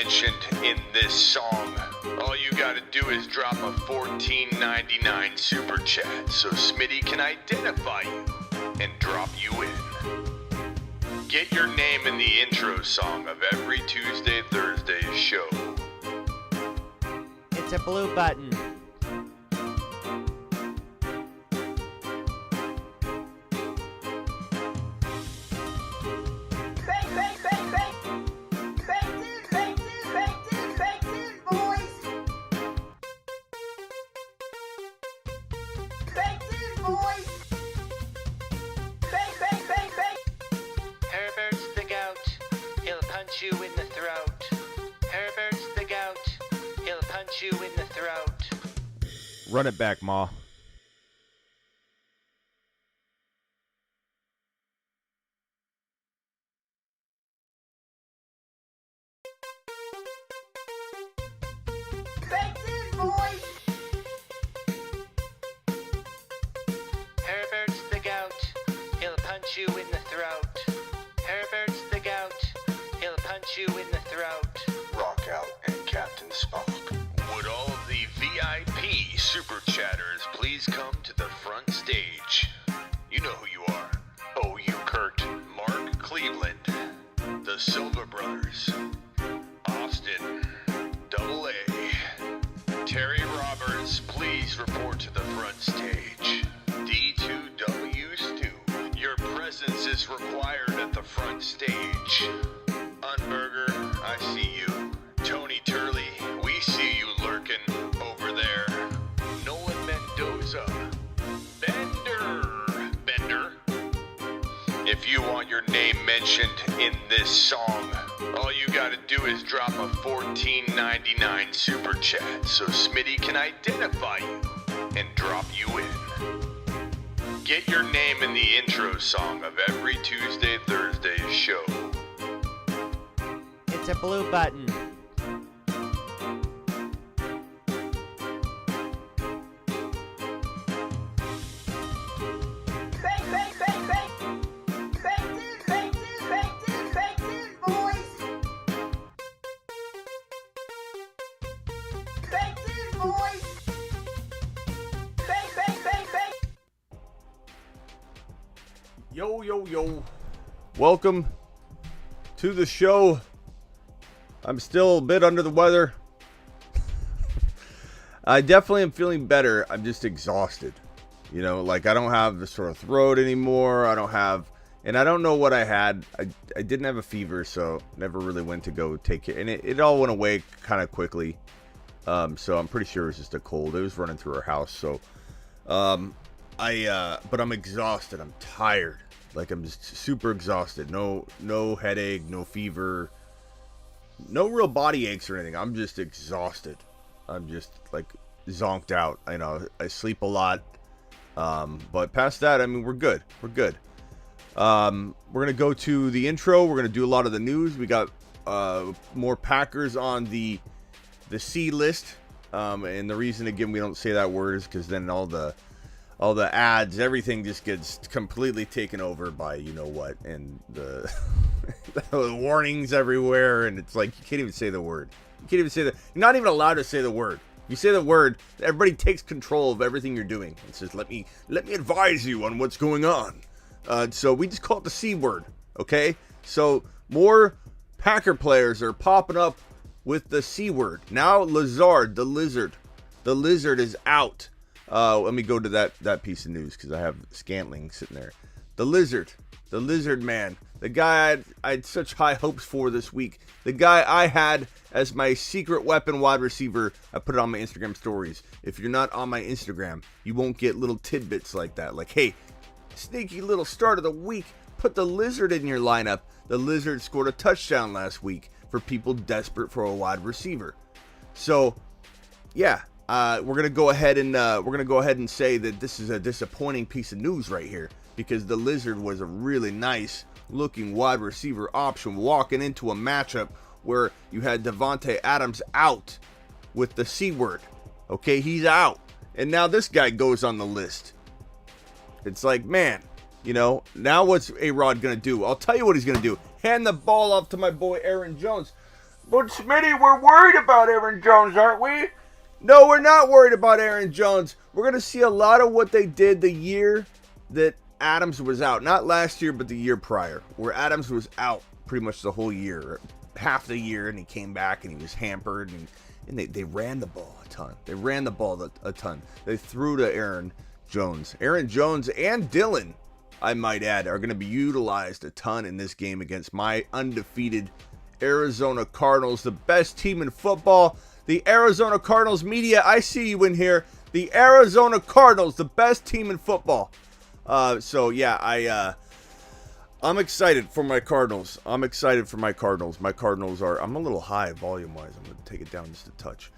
mentioned in this song, all you gotta do is drop a $14.99 super chat so Smitty can identify you and drop you in. Get your name in the intro song of every Tuesday, Thursday show. It's a blue button. You in the throat. Herbert's the goat. He'll punch you in the throat. Run it back, Ma. Herbert's the goat. He'll punch you in the throat. Herbert's the goat. He'll punch you in the throat. Rock out and Captain Spock. Would all of the VIP super chatters please come to the front stage? You know who you are. Oh, you Kurt, Mark Cleveland, the Silva Brothers, Austin, Double A, Terry Roberts, please report to the front stage. D2W Stu, your presence is required at the front stage. Unburger, I see you. Tony Turley, we see you lurking over there. Nolan Mendoza. Bender. If you want your name mentioned in this song, all you gotta do is drop a $14.99 super chat so Smitty can identify you and drop you in. Get your name in the intro song of every Tuesday, Thursday show. It's a blue button. Yo. Welcome to the show. I'm still a bit under the weather. I definitely am feeling better. I'm just exhausted. You know, like I don't have the sore throat anymore. I don't know what I had. I didn't have a fever, so never really went to go take it. And it all went away kind of quickly. So I'm pretty sure it was just a cold. It was running through our house. So, but I'm exhausted. I'm tired. Like I'm just super exhausted. No headache, no fever. No real body aches or anything. I'm just exhausted. I'm just like zonked out. I know I sleep a lot. But past that, I mean, we're good. We're good. We're going to go to the intro. We're going to do a lot of the news. We got more Packers on the C list. And the reason, again, we don't say that word is because then all the ads, everything just gets completely taken over by you know what, and the warnings everywhere, and it's like you can't even say the word. You can't even say that. You're not even allowed to say the word. You say the word, everybody takes control of everything you're doing. It says, let me advise you on what's going on. So we just call it the C word, okay? So more Packer players are popping up with the C word. Now Lazard, the lizard is out. Let me go to that piece of news because I have Scantling sitting there. The lizard man, the guy I had such high hopes for this week. The guy I had as my secret weapon wide receiver. I put it on my Instagram stories. If you're not on my Instagram, you won't get little tidbits like that. Like, hey, sneaky little start of the week. Put the lizard in your lineup. The lizard scored a touchdown last week for people desperate for a wide receiver. So, yeah. We're gonna go ahead and say that this is a disappointing piece of news right here because the lizard was a really nice looking wide receiver option walking into a matchup where you had Devontae Adams out with the C word. Okay, he's out, and now this guy goes on the list. It's like, man, you know, now what's A-Rod gonna do? I'll tell you what he's gonna do. Hand the ball off to my boy Aaron Jones. But Smitty, we're worried about Aaron Jones, aren't we? No, we're not worried about Aaron Jones. We're going to see a lot of what they did the year that Adams was out. Not last year, but the year prior, where Adams was out pretty much the whole year, half the year, and he came back and he was hampered, and they ran the ball a ton. They ran the ball a ton. They threw to Aaron Jones. Aaron Jones and Dylan, I might add, are going to be utilized a ton in this game against my undefeated Arizona Cardinals, the best team in football. The Arizona Cardinals media, I see you in here. The Arizona Cardinals, the best team in football. So yeah, I'm excited for my Cardinals. My Cardinals are, I'm a little high volume-wise. I'm going to take it down just a touch.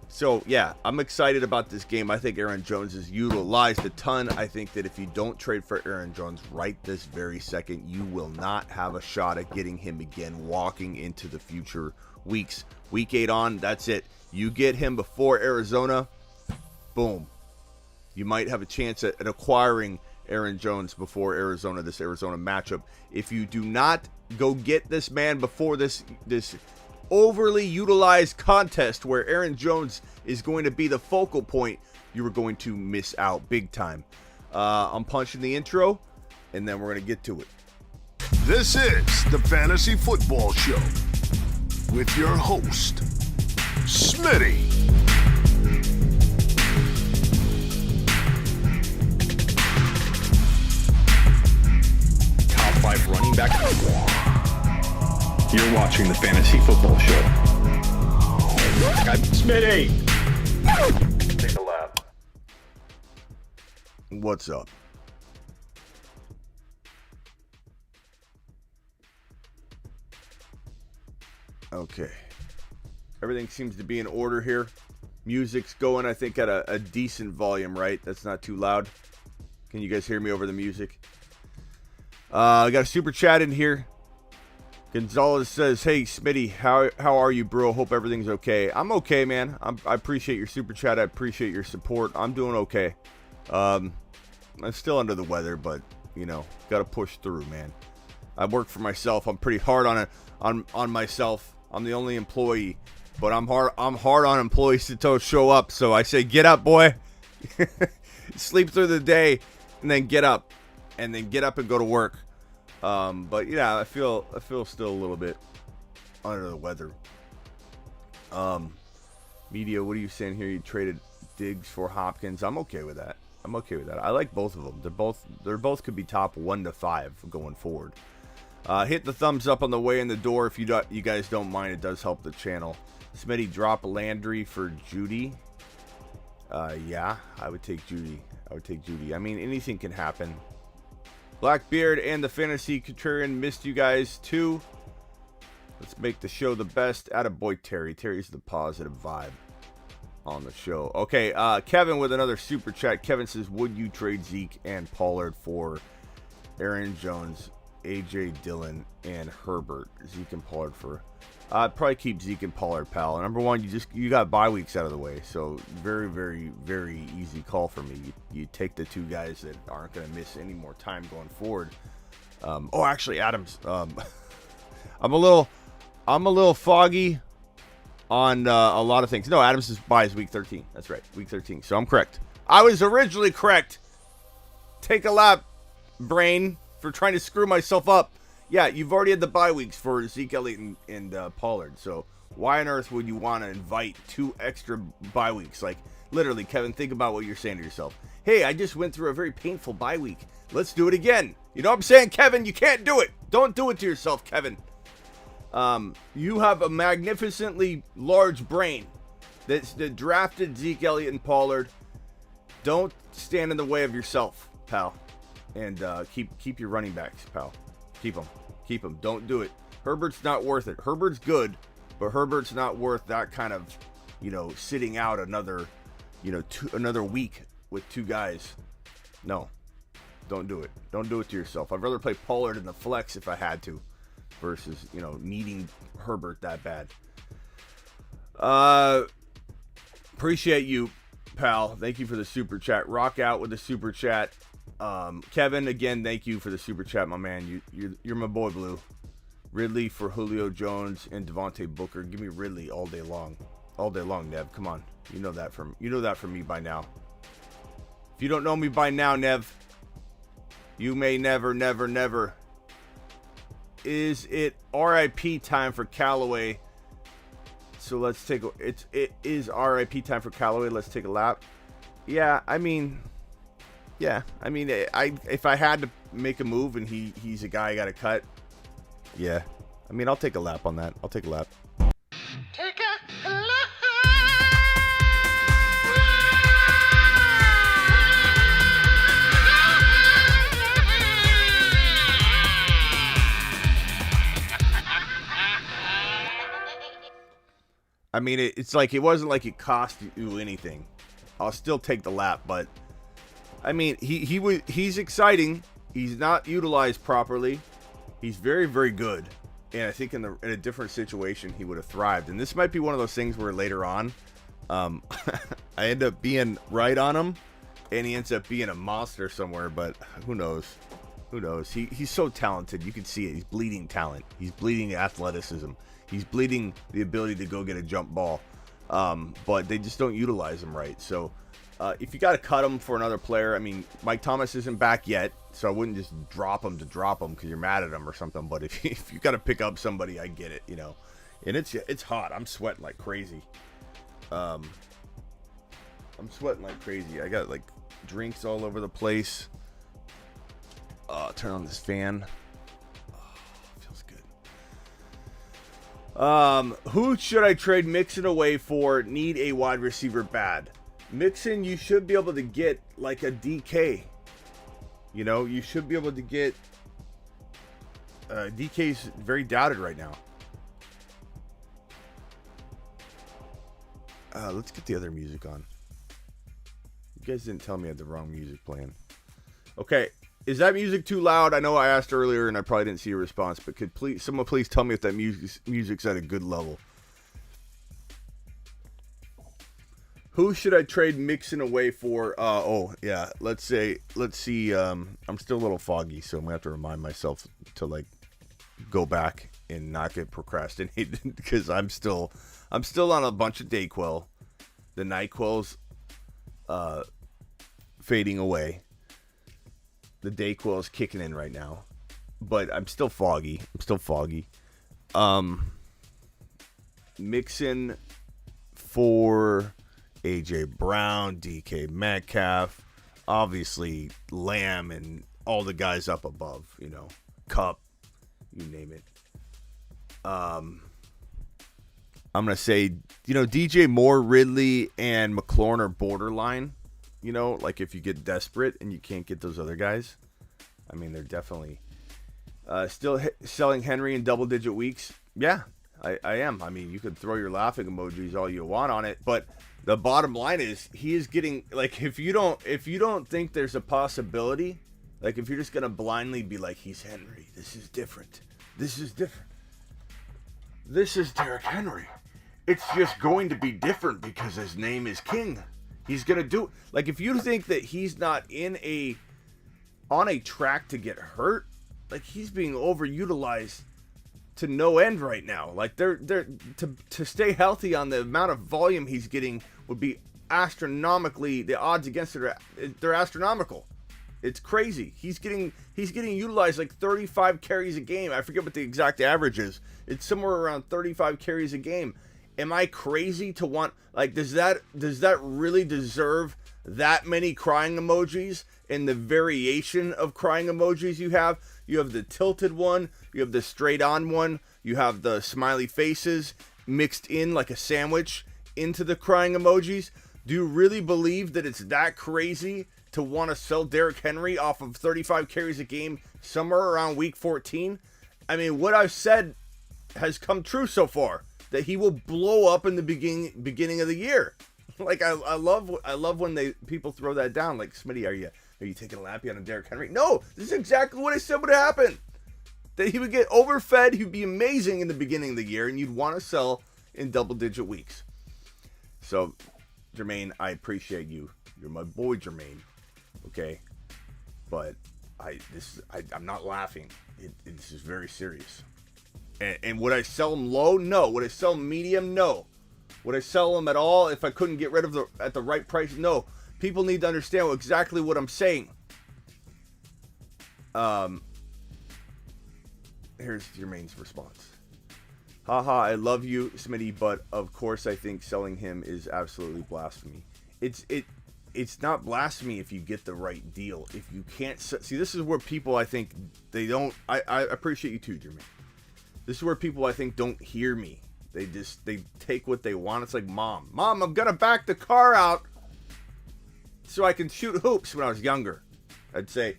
So yeah, I'm excited about this game. I think Aaron Jones is utilized a ton. I think that if you don't trade for Aaron Jones right this very second, you will not have a shot at getting him again walking into the future weeks. Week 8 on, that's it. You get him before Arizona, boom. You might have a chance at acquiring Aaron Jones before Arizona, this Arizona matchup. If you do not go get this man before this overly utilized contest where Aaron Jones is going to be the focal point, you are going to miss out big time. I'm punching the intro, and then we're going to get to it. This is the Fantasy Football Show with your host, Smitty. Top 5 running back. You're watching the Fantasy Football Show. I'm Smitty. Take a lap. What's up? Okay. Everything seems to be in order here. Music's going, I think, at a decent volume, right? That's not too loud. Can you guys hear me over the music? I got a super chat in here. Gonzalez says, "Hey, Smitty, how are you, bro? Hope everything's okay." I'm okay, man. I appreciate your super chat. I appreciate your support. I'm doing okay. I'm still under the weather, but, you know, got to push through, man. I work for myself. I'm pretty hard on myself. I'm the only employee, but I'm hard on employees to show up. So I say, get up, boy. Sleep through the day, and then get up, and go to work. But yeah, I feel still a little bit under the weather. Media, what are you saying here? You traded Diggs for Hopkins. I'm okay with that. I like both of them. They're both could be top 1 to 5 going forward. Hit the thumbs up on the way in the door if you guys don't mind. It does help the channel. Smitty, drop Landry for Judy. Yeah, I would take Judy. I mean, anything can happen. Blackbeard and the Fantasy Contrarian missed you guys too. Let's make the show the best. Attaboy Terry. Terry's the positive vibe on the show. Okay, Kevin with another super chat. Kevin says, would you trade Zeke and Pollard for Aaron Jones, AJ Dillon, and Herbert? Zeke and Pollard for... I'd probably keep Zeke and Pollard, pal. Number one, you got bye weeks out of the way, so very, very, very easy call for me. You take the two guys that aren't going to miss any more time going forward. Actually, Adams. I'm a little foggy on a lot of things. No, Adams' bye is week 13. That's right, week 13. So I'm correct. I was originally correct. Take a lap, brain, for trying to screw myself up. Yeah, you've already had the bye weeks for Zeke Elliott and Pollard. So why on earth would you want to invite 2 extra bye weeks? Like, literally, Kevin, think about what you're saying to yourself. Hey, I just went through a very painful bye week. Let's do it again. You know what I'm saying, Kevin? You can't do it. Don't do it to yourself, Kevin. You have a magnificently large brain that drafted Zeke Elliott and Pollard. Don't stand in the way of yourself, pal. And keep your running backs, pal. Keep them. Don't do it. Herbert's not worth it. Herbert's good, but Herbert's not worth that kind of, sitting out another, another week with 2 guys. No, don't do it. Don't do it to yourself. I'd rather play Pollard in the flex if I had to, versus needing Herbert that bad. Appreciate you, pal. Thank you for the super chat. Rock out with the super chat. Kevin, again, thank you for the super chat, my man. You're my boy, Blue. Ridley for Julio Jones and Devontae Booker. Give me Ridley all day long. All day long, Nev. Come on. You know that from me by now. If you don't know me by now, Nev, you may never. Is it RIP time for Callaway? So let's take it is RIP time for Callaway. Let's take a lap. Yeah, I mean, if I had to make a move and he's a guy I got to cut, yeah. I mean, I'll take a lap on that. I'll take a lap. Take a lap. I mean, it's like it wasn't like it cost you anything. I'll still take the lap, but I mean, he's exciting. He's not utilized properly. He's very, very good, and I think in a different situation he would have thrived. And this might be one of those things where later on, I end up being right on him, and he ends up being a monster somewhere. But who knows? Who knows? He's so talented. You can see it. He's bleeding talent. He's bleeding athleticism. He's bleeding the ability to go get a jump ball. But they just don't utilize him right. So if you got to cut him for another player, I mean, Mike Thomas isn't back yet, so I wouldn't just drop him to drop him because you're mad at him or something. But if you got to pick up somebody, I get it, you know. And it's hot. I'm sweating like crazy. I'm sweating like crazy. I got like drinks all over the place. Turn on this fan. Feels good. Who should I trade Mixon away for? Need a wide receiver bad. Mixon, you should be able to get like a DK. You know, you should be able to get. DK's very doubted right now. Let's get the other music on. You guys didn't tell me I had the wrong music playing. Okay, is that music too loud? I know I asked earlier and I probably didn't see a response, but could someone please tell me if that music's at a good level? Who should I trade Mixon away for? Let's see. I'm still a little foggy, so I'm gonna have to remind myself to like go back and not get procrastinated because I'm still on a bunch of Dayquil. The NyQuil's fading away. The Dayquil is kicking in right now, but I'm still foggy. Mixon for AJ Brown, DK Metcalf, obviously Lamb, and all the guys up above. You know, Cup, you name it. I'm gonna say, DJ Moore, Ridley, and McLaurin are borderline. You know, like if you get desperate and you can't get those other guys. I mean, they're definitely still selling Henry in double-digit weeks. Yeah, I am. I mean, you could throw your laughing emojis all you want on it, but the bottom line is he is getting, like, if you don't think there's a possibility, like if you're just gonna blindly be like, he's Henry, this is different. This is Derrick Henry. It's just going to be different because his name is King. He's going to do, like, if you think that he's not on a track to get hurt, like, he's being overutilized to no end right now. Like, to stay healthy on the amount of volume he's getting would be astronomically, the odds against it they're astronomical. It's crazy. He's getting utilized like 35 carries a game. I forget what the exact average is. It's somewhere around 35 carries a game. Am I crazy to want, like, does that really deserve that many crying emojis and the variation of crying emojis you have? You have the tilted one, you have the straight on one, you have the smiley faces mixed in like a sandwich into the crying emojis. Do you really believe that it's that crazy to want to sell Derrick Henry off of 35 carries a game somewhere around week 14? I mean, what I've said has come true so far. That he will blow up in the beginning of the year. Like, I love when people throw that down. Like, Smitty, are you taking a lappy on a Derrick Henry? No, this is exactly what I said would happen. That he would get overfed. He'd be amazing in the beginning of the year, and you'd want to sell in double-digit weeks. So, Jermaine, I appreciate you. You're my boy, Jermaine. Okay, but I'm not laughing. This is very serious. And would I sell him low? No. Would I sell him medium? No. Would I sell him at all if I couldn't get rid of the at the right price? No. People need to understand exactly what I'm saying. Here's Jermaine's response. Haha, I love you, Smitty, but of course I think selling him is absolutely blasphemy. It's not blasphemy if you get the right deal. If you can't see, this is where people, I think, they don't. I appreciate you too, Jermaine. This is where people, I think, don't hear me. They take what they want. It's like, Mom, I'm gonna back the car out so I can shoot hoops. When I was younger, I'd say,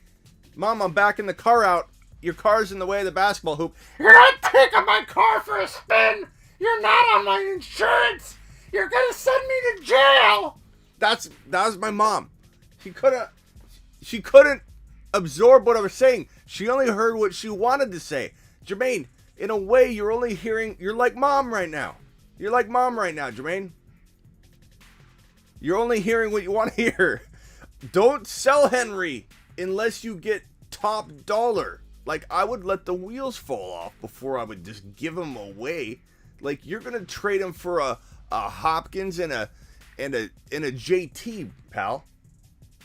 Mom, I'm backing the car out. Your car's in the way of the basketball hoop. You're not taking my car for a spin. You're not on my insurance. You're gonna send me to jail. That was my mom. She couldn't absorb what I was saying. She only heard what she wanted to say. Jermaine, in a way, you're like Mom right now. You're like Mom right now, Jermaine. You're only hearing what you want to hear. Don't sell Henry unless you get top dollar. Like, I would let the wheels fall off before I would just give him away. Like, you're gonna trade him for a Hopkins and a JT, pal.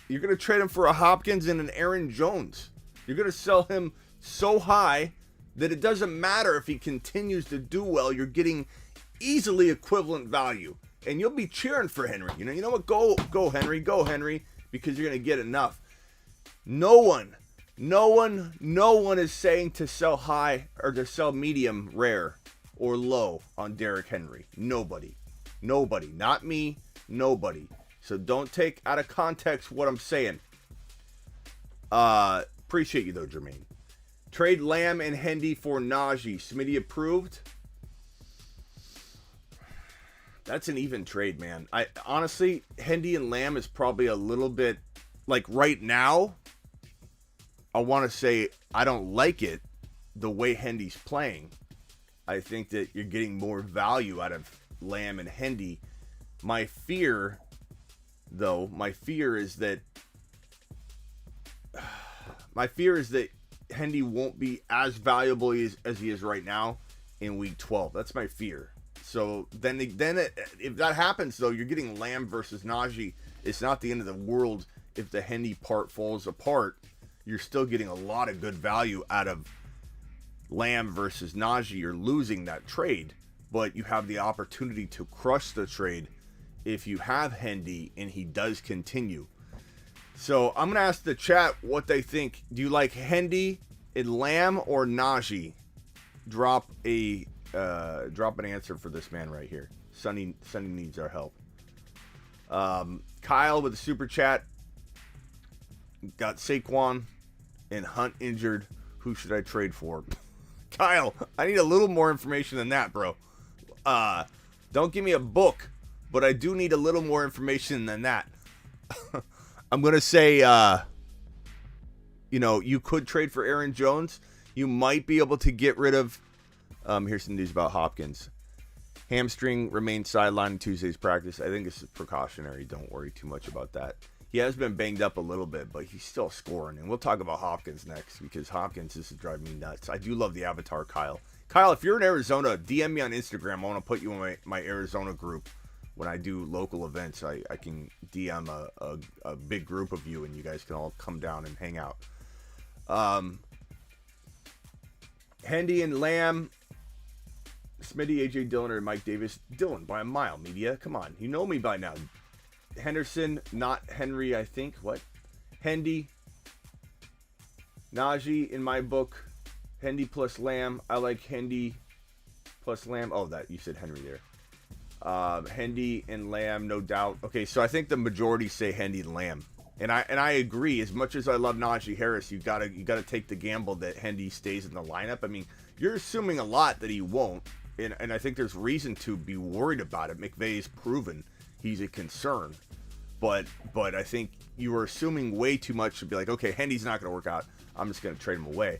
You're gonna trade him for a Hopkins and an Aaron Jones. You're gonna sell him so high that it doesn't matter if he continues to do well. You're getting easily equivalent value, and you'll be cheering for Henry. You know what? Go Henry, because you're gonna get enough. No one is saying to sell high or to sell medium, rare, or low on Derrick Henry. Nobody. Not me. Nobody. So don't take out of context what I'm saying. Appreciate you though, Jermaine. Trade Lamb and Hendy for Najee. Smitty approved. That's an even trade, man. I honestly, Hendy and Lamb is probably a little bit, like, right now, I want to say I don't like it the way Hendy's playing. I think that you're getting more value out of Lamb and Hendy. My fear is that Hendy won't be as valuable as he is right now in week 12. That's my fear. So then if that happens, though, you're getting Lamb versus Najee. It's not the end of the world if the Hendy part falls apart. You're still getting a lot of good value out of Lamb versus Najee. You're losing that trade, but you have the opportunity to crush the trade if you have Hendy and he does continue. So I'm going to ask the chat what they think. Do you like Hendy and Lamb or Najee? Drop an answer for this man right here. Sonny needs our help. Kyle with a super chat. Got Saquon and Hunt injured. Who should I trade for? Kyle, I need a little more information than that, bro. Don't give me a book, but I do need a little more information than that. I'm going to say, you could trade for Aaron Jones. You might be able to get rid of, here's some news about Hopkins. Hamstring remains sidelined in Tuesday's practice. I think this is precautionary. Don't worry too much about that. He has been banged up a little bit, but he's still scoring. And we'll talk about Hopkins next, because Hopkins, this is driving me nuts. I do love the avatar, Kyle. Kyle, if you're in Arizona, DM me on Instagram. I want to put you in my Arizona group. When I do local events, I can DM a big group of you, and you guys can all come down and hang out. Hendy and Lamb, Smitty, AJ Dillon, or Mike Davis. Dillon by a mile, media. Come on. You know me by now. Henderson, not Henry, I think. What? Hendy. Najee, in my book. Hendy plus Lamb. I like Hendy plus Lamb. Oh, that you said Henry there. Hendy and Lamb, no doubt. Okay, so I think the majority say Hendy and Lamb. And I agree. As much as I love Najee Harris, you gotta take the gamble that Hendy stays in the lineup. I mean, you're assuming a lot that he won't. And I think there's reason to be worried about it. McVay's proven he's a concern, but I think you were assuming way too much to be like, okay, Hendy's not going to work out. I'm just going to trade him away.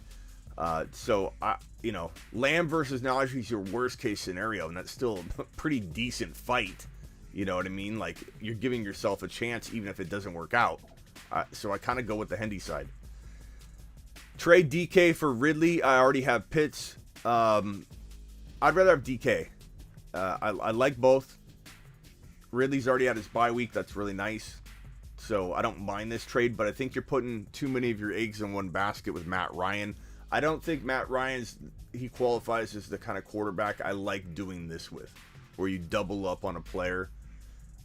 So Lamb versus Najee is your worst case scenario, and that's still a pretty decent fight. You know what I mean? Like, you're giving yourself a chance even if it doesn't work out. So I kind of go with the Hendy side. Trade DK for Ridley. I already have Pitts. I'd rather have DK. I like both. Ridley's already had his bye week. That's really nice. So I don't mind this trade, but I think you're putting too many of your eggs in one basket with Matt Ryan. I don't think Matt he qualifies as the kind of quarterback I like doing this with, where you double up on a player.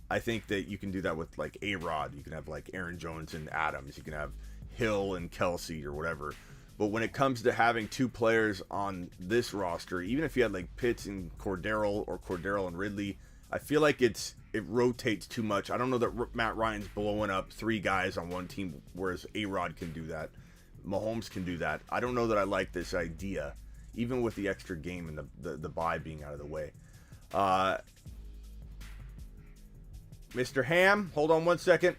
I think that you can do that with like A-Rod. You can have like Aaron Jones and Adams. You can have Hill and Kelsey or whatever. But when it comes to having two players on this roster, even if you had like Pitts and Cordero or Cordero and Ridley, I feel like it rotates too much. I don't know that Matt Ryan's blowing up three guys on one team, whereas A-Rod can do that. Mahomes can do that. I don't know that I like this idea, even with the extra game and the bye being out of the way. Mr. Ham, hold on one second.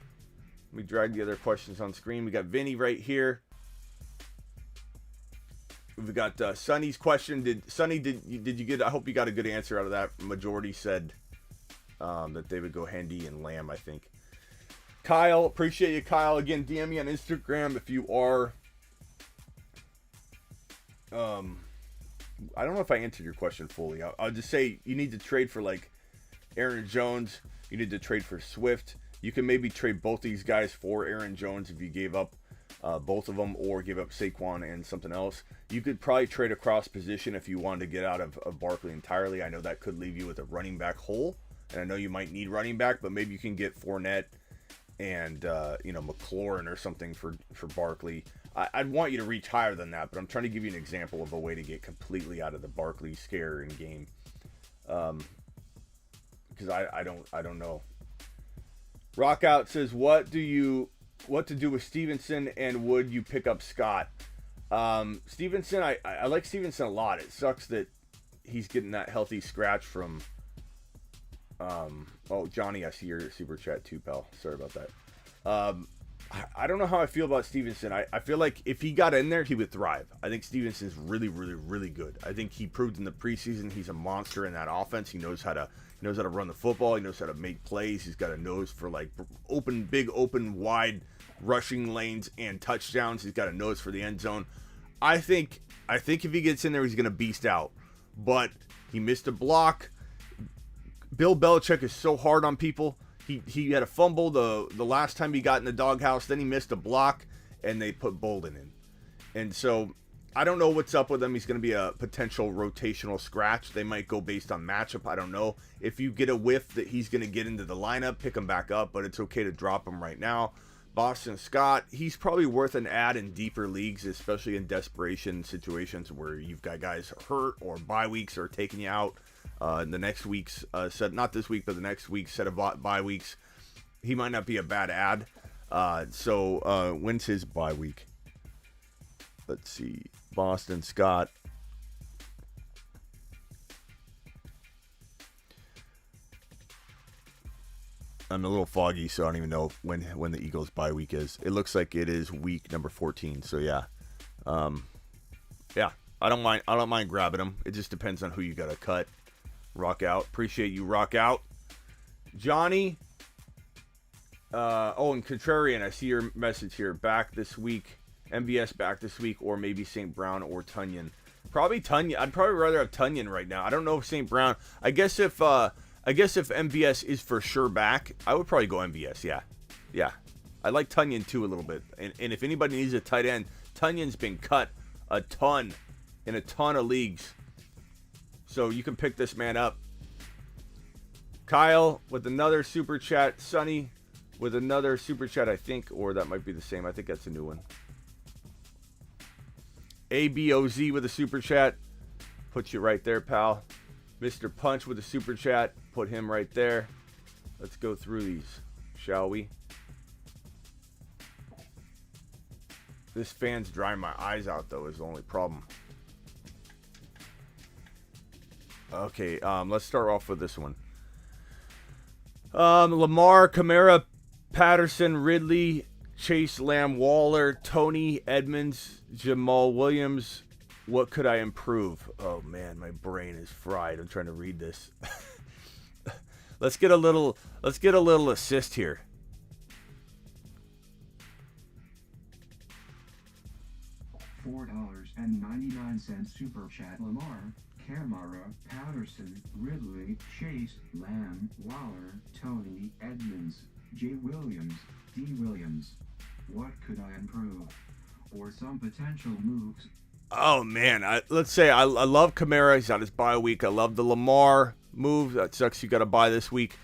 Let me drag the other questions on screen. We got Vinny right here. We've got Sonny's question. Did you get? I hope you got a good answer out of that. Majority said that they would go Hendy and Lamb, I think. Kyle, appreciate you, Kyle. Again, DM me on Instagram if you are. I don't know if I answered your question fully. I'll just say you need to trade for like Aaron Jones. You need to trade for Swift. You can maybe trade both these guys for Aaron Jones if you gave up both of them, or give up Saquon and something else. You could probably trade across position if you wanted to get out of Barkley entirely. I know that could leave you with a running back hole, and I know you might need running back, but maybe you can get Fournette and McLaurin or something for Barkley. I'd want you to reach higher than that, but I'm trying to give you an example of a way to get completely out of the Barkley scare in game. Because I don't know. Rockout says, what to do with Stevenson, and would you pick up Scott? Stevenson, I like Stevenson a lot. It sucks that he's getting that healthy scratch from Johnny, I see your super chat too, pal. Sorry about that. I don't know how I feel about Stevenson. I feel like if he got in there, he would thrive. I think Stevenson's really, really, really good. I think he proved in the preseason he's a monster in that offense. He knows how to run the football. He knows how to make plays. He's got a nose for like big open, wide rushing lanes and touchdowns. He's got a nose for the end zone. I think if he gets in there, he's going to beast out. But he missed a block. Bill Belichick is so hard on people. He had a fumble the last time he got in the doghouse. Then he missed a block, and they put Bolden in. And so I don't know what's up with him. He's going to be a potential rotational scratch. They might go based on matchup. I don't know. If you get a whiff that he's going to get into the lineup, pick him back up, but it's okay to drop him right now. Boston Scott, he's probably worth an add in deeper leagues, especially in desperation situations where you've got guys hurt or bye weeks are taking you out. In the next week's not this week, but the next week's set of bye weeks, he might not be a bad add. So when's his bye week? Let's see. Boston Scott. I'm a little foggy, so I don't even know when the Eagles' bye week is. It looks like it is week number 14. So yeah, yeah. I don't mind grabbing him. It just depends on who you got to cut. Rock out. Appreciate you, rock out. Johnny. And Contrarian, I see your message here. Back this week. MVS back this week, or maybe St. Brown or Tunyon. Probably Tunyon. I'd probably rather have Tunyon right now. I don't know if St. Brown. I guess if MVS is for sure back, I would probably go MVS. Yeah. I like Tunyon too a little bit. And if anybody needs a tight end, Tunyon's been cut a ton in a ton of leagues. So you can pick this man up. Kyle with another super chat. Sonny with another super chat, I think, or that might be the same. I think that's a new one. ABOZ with a super chat. Put you right there, pal. Mr. Punch with a super chat. Put him right there. Let's go through these, shall we? This fan's drying my eyes out, though, is the only problem. Okay, let's start off with this one. Lamar, Kamara, Patterson, Ridley, Chase, Lamb, Waller, Tony, Edmonds, Jamal Williams. What could I improve? Oh man, my brain is fried. I'm trying to read this. Let's get a little assist here. $4.99 super chat. Lamar, Kamara, Patterson, Ridley, Chase, Lamb, Waller, Tony, Edmonds, J. Williams, D. Williams. What could I improve? Or some potential moves. Oh, man. Let's say I love Kamara. He's on his bye week. I love the Lamar move. That sucks you got to buy this week.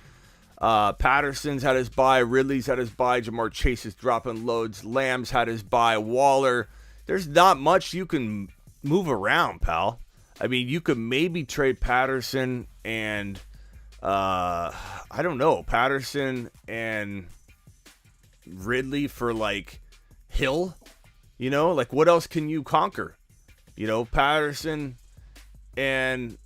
Patterson's had his bye. Ridley's had his bye. Jamar Chase is dropping loads. Lamb's had his bye. Waller. There's not much you can move around, pal. I mean, you could maybe trade Patterson and, I don't know, Patterson and Ridley for, like, Hill. You know, like, what else can you conquer? You know, Patterson and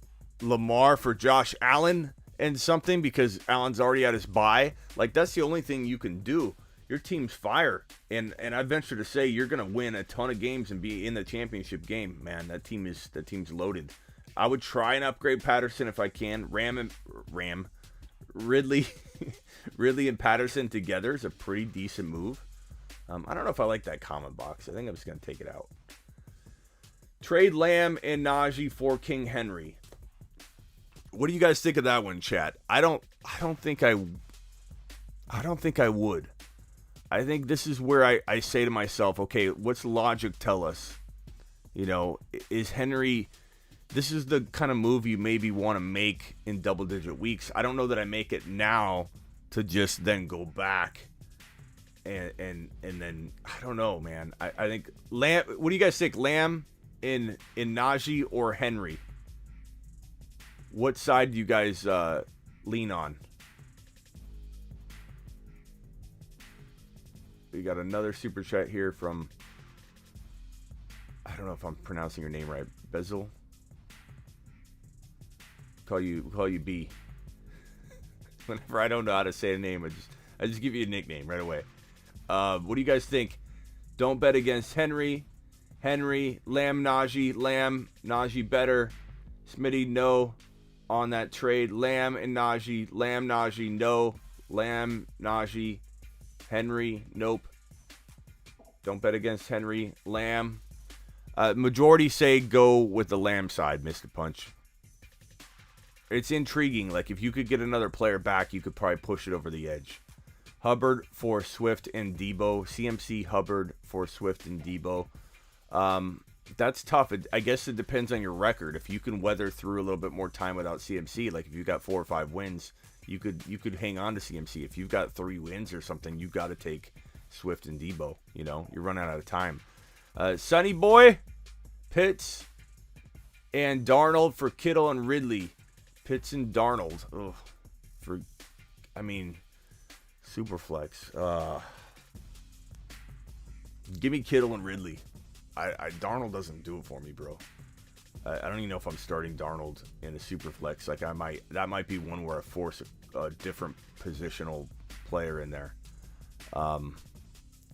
Lamar for Josh Allen and something because Allen's already at his bye. Like, that's the only thing you can do. Your team's fire. And I venture to say you're going to win a ton of games and be in the championship game, man. That team's loaded. I would try and upgrade Patterson if I can. Ridley and Patterson together is a pretty decent move. I don't know if I like that comment box. I think I'm just going to take it out. Trade Lamb and Najee for King Henry. What do you guys think of that one, chat? I don't think I would. I think this is where I say to myself, okay, what's logic tell us? You know, is Henry, this is the kind of move you maybe want to make in double-digit weeks. I don't know that I make it now to just then go back and then, I don't know, man. I think Lamb, what do you guys think? Lamb in Najee or Henry? What side do you guys lean on? We got another super chat here from, I don't know if I'm pronouncing your name right. Bezel. Call you B. Whenever I don't know how to say a name, I just give you a nickname right away. What do you guys think? Don't bet against Henry. Lamb, Najee better. Smitty, no on that trade. Lamb, Najee, no. Lamb, Najee, Henry, nope. Don't bet against Henry. Lamb. Majority say go with the Lamb side, Mr. Punch. It's intriguing. Like, if you could get another player back, you could probably push it over the edge. Hubbard for Swift and Debo. CMC Hubbard for Swift and Debo. That's tough. I guess it depends on your record. If you can weather through a little bit more time without CMC, like if you got 4 or 5 wins, you could hang on to CMC. If you've got 3 wins or something, you got to take Swift and Debo. You know, you're running out of time. Sonny Boy, Pitts, and Darnold for Kittle and Ridley. Pitts and Darnold. Ugh. Super flex. Give me Kittle and Ridley. Darnold doesn't do it for me, bro. I don't even know if I'm starting Darnold in a super flex. Like, that might be one where I force a different positional player in there.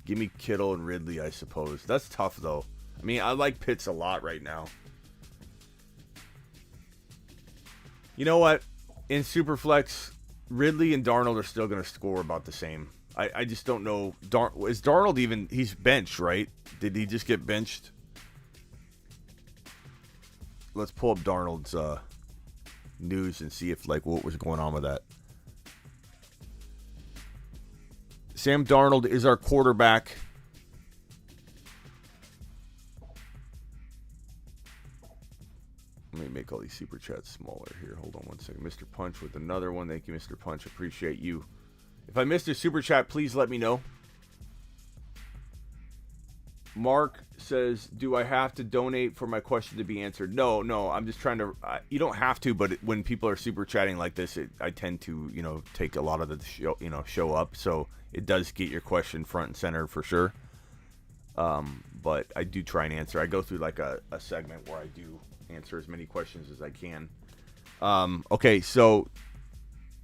Give me Kittle and Ridley, I suppose. That's tough, though. I mean, I like Pitts a lot right now. You know what? In super flex, Ridley and Darnold are still going to score about the same. I just don't know. Is Darnold even... He's benched, right? Did he just get benched? Let's pull up Darnold's news and see if, like, what was going on with that. Sam Darnold is our quarterback. Let me make all these super chats smaller here. Hold on one second. Mr. Punch with another one. Thank you, Mr. Punch. Appreciate you. If I missed a super chat, please let me know. Mark says, do I have to donate for my question to be answered? No, I'm just trying to... you don't have to, but when people are super chatting like this, I tend to, take a lot of the show, show up. So it does get your question front and center for sure. But I do try and answer. I go through like a segment where I do answer as many questions as I can. Okay, so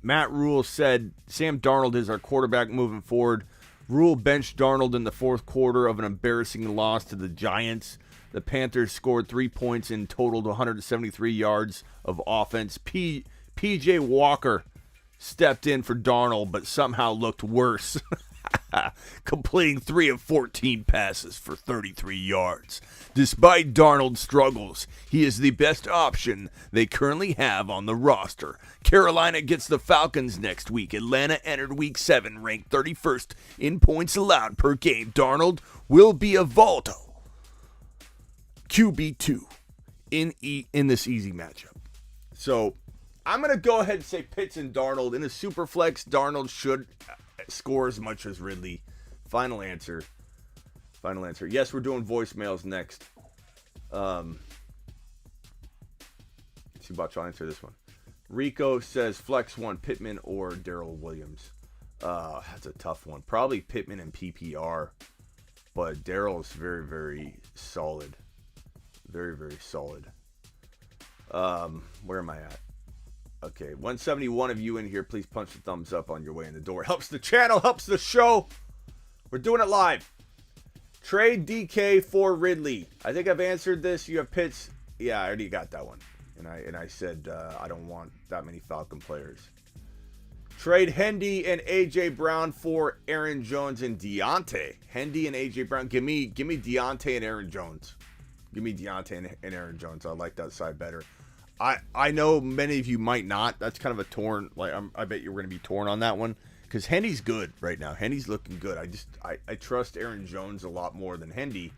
Matt Rule said Sam Darnold is our quarterback moving forward. Rule benched Darnold in the fourth quarter of an embarrassing loss to the Giants. The Panthers scored 3 points and totaled 173 yards of offense. P.J. Walker stepped in for Darnold, but somehow looked worse. completing 3 of 14 passes for 33 yards. Despite Darnold's struggles, he is the best option they currently have on the roster. Carolina gets the Falcons next week. Atlanta entered Week 7 ranked 31st in points allowed per game. Darnold will be a volatile QB2 in this easy matchup. So I'm going to go ahead and say Pitts and Darnold. In a super flex, Darnold should score as much as Ridley. Final answer. Yes, we're doing voicemails next. Subacho, I'll answer this one. Rico says flex one, Pittman or Darrell Williams. That's a tough one. Probably Pittman and PPR. But Darrell is very, very solid. Very, very solid. Where am I at? Okay, 171 of you in here. Please punch the thumbs up on your way in the door. Helps the channel, helps the show. We're doing it live. Trade DK for Ridley. I think I've answered this. You have Pitts. Yeah, I already got that one. And I said I don't want that many Falcon players. Trade Hendy and AJ Brown for Aaron Jones and Deontay. Hendy and AJ Brown. Give me Deontay and Aaron Jones. Give me Deontay and Aaron Jones. I like that side better. I know many of you might not. That's kind of a torn. I bet you're going to be torn on that one because Hendy's good right now. Hendy's looking good. I trust Aaron Jones a lot more than Hendy,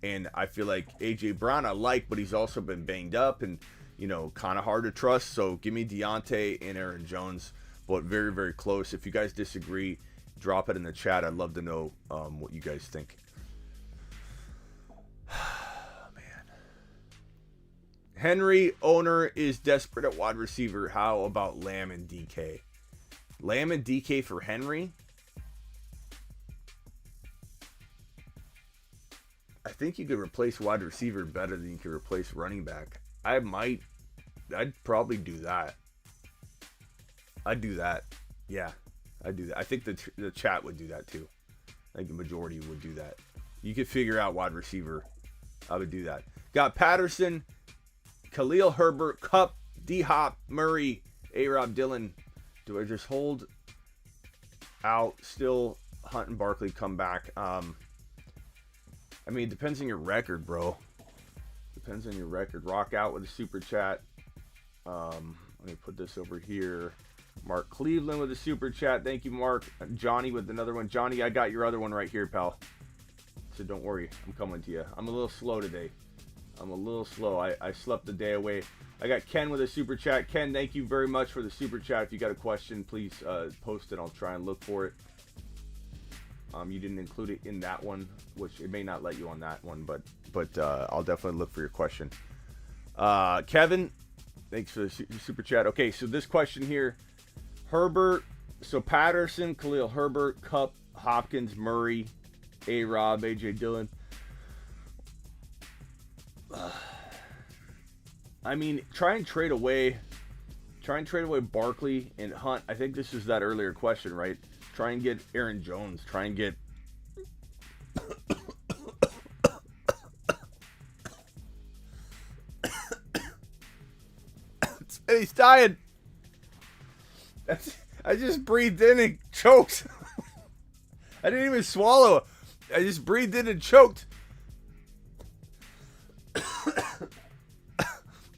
and I feel like AJ Brown I like, but he's also been banged up and kind of hard to trust. So give me Deontay and Aaron Jones, but very, very close. If you guys disagree, drop it in the chat. I'd love to know what you guys think. Henry owner is desperate at wide receiver. How about Lamb and DK? Lamb and DK for Henry? I think you could replace wide receiver better than you could replace running back. I'd probably do that. I'd do that. Yeah, I'd do that. I think the chat would do that too. I think the majority would do that. You could figure out wide receiver. I would do that. Got Patterson, Khalil Herbert, Kupp, D-Hop, Murray, A-Rob, Dillon. Do I just hold out still? Hunt and Barkley come back. I mean, it depends on your record, bro. Depends on your record. Rock out with a super chat. Let me put this over here. Mark Cleveland with a super chat. Thank you, Mark. Johnny with another one. Johnny, I got your other one right here, pal. So don't worry. I'm coming to you. I'm a little slow today. I slept the day away. I got Ken with a super chat. Ken, thank you very much for the super chat. If you got a question, please post it. I'll try and look for it. You didn't include it in that one, which it may not let you on that one, but I'll definitely look for your question. Kevin, thanks for the super chat. Okay, so this question here, Herbert, so Patterson, Khalil Herbert, Kupp, Hopkins, Murray, A-Rob, A.J. Dillon. I mean, try and trade away Barkley and Hunt. I think this is that earlier question, right? Try and get Aaron Jones. Try and get he's dying. I just breathed in and choked. I didn't even swallow. I just breathed in and choked.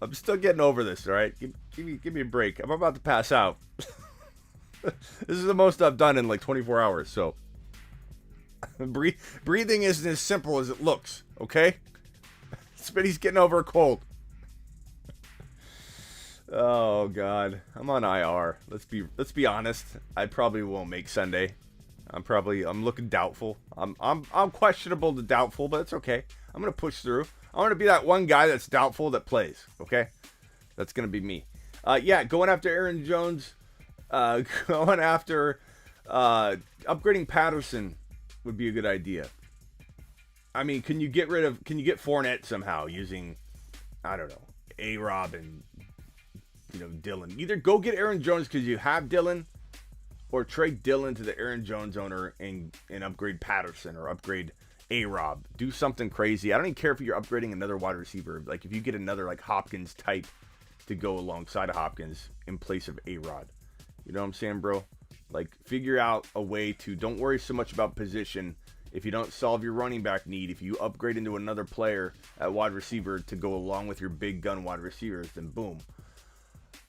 I'm still getting over this, all right? Give me a break. I'm about to pass out. This is the most I've done in like 24 hours, so. Breathing isn't as simple as it looks, okay? Spitty's getting over a cold. Oh, God. I'm on IR. Let's be honest. I probably won't make Sunday. I'm looking doubtful. I'm questionable to doubtful, but it's okay. I'm going to push through. I want to be that one guy that's doubtful that plays, okay? That's going to be me. Yeah, going after Aaron Jones, going after upgrading Patterson would be a good idea. I mean, can you get Fournette somehow using, I don't know, A-Rob and, Dillon? Either go get Aaron Jones because you have Dillon, or trade Dillon to the Aaron Jones owner and upgrade Patterson or upgrade A-Rob. Do something crazy. I don't even care if you're upgrading another wide receiver. Like if you get another like Hopkins type to go alongside of Hopkins in place of A-Rod. You know what I'm saying, bro? Like, figure out a way to, don't worry so much about position. If you don't solve your running back need, if you upgrade into another player at wide receiver to go along with your big gun wide receivers, then boom.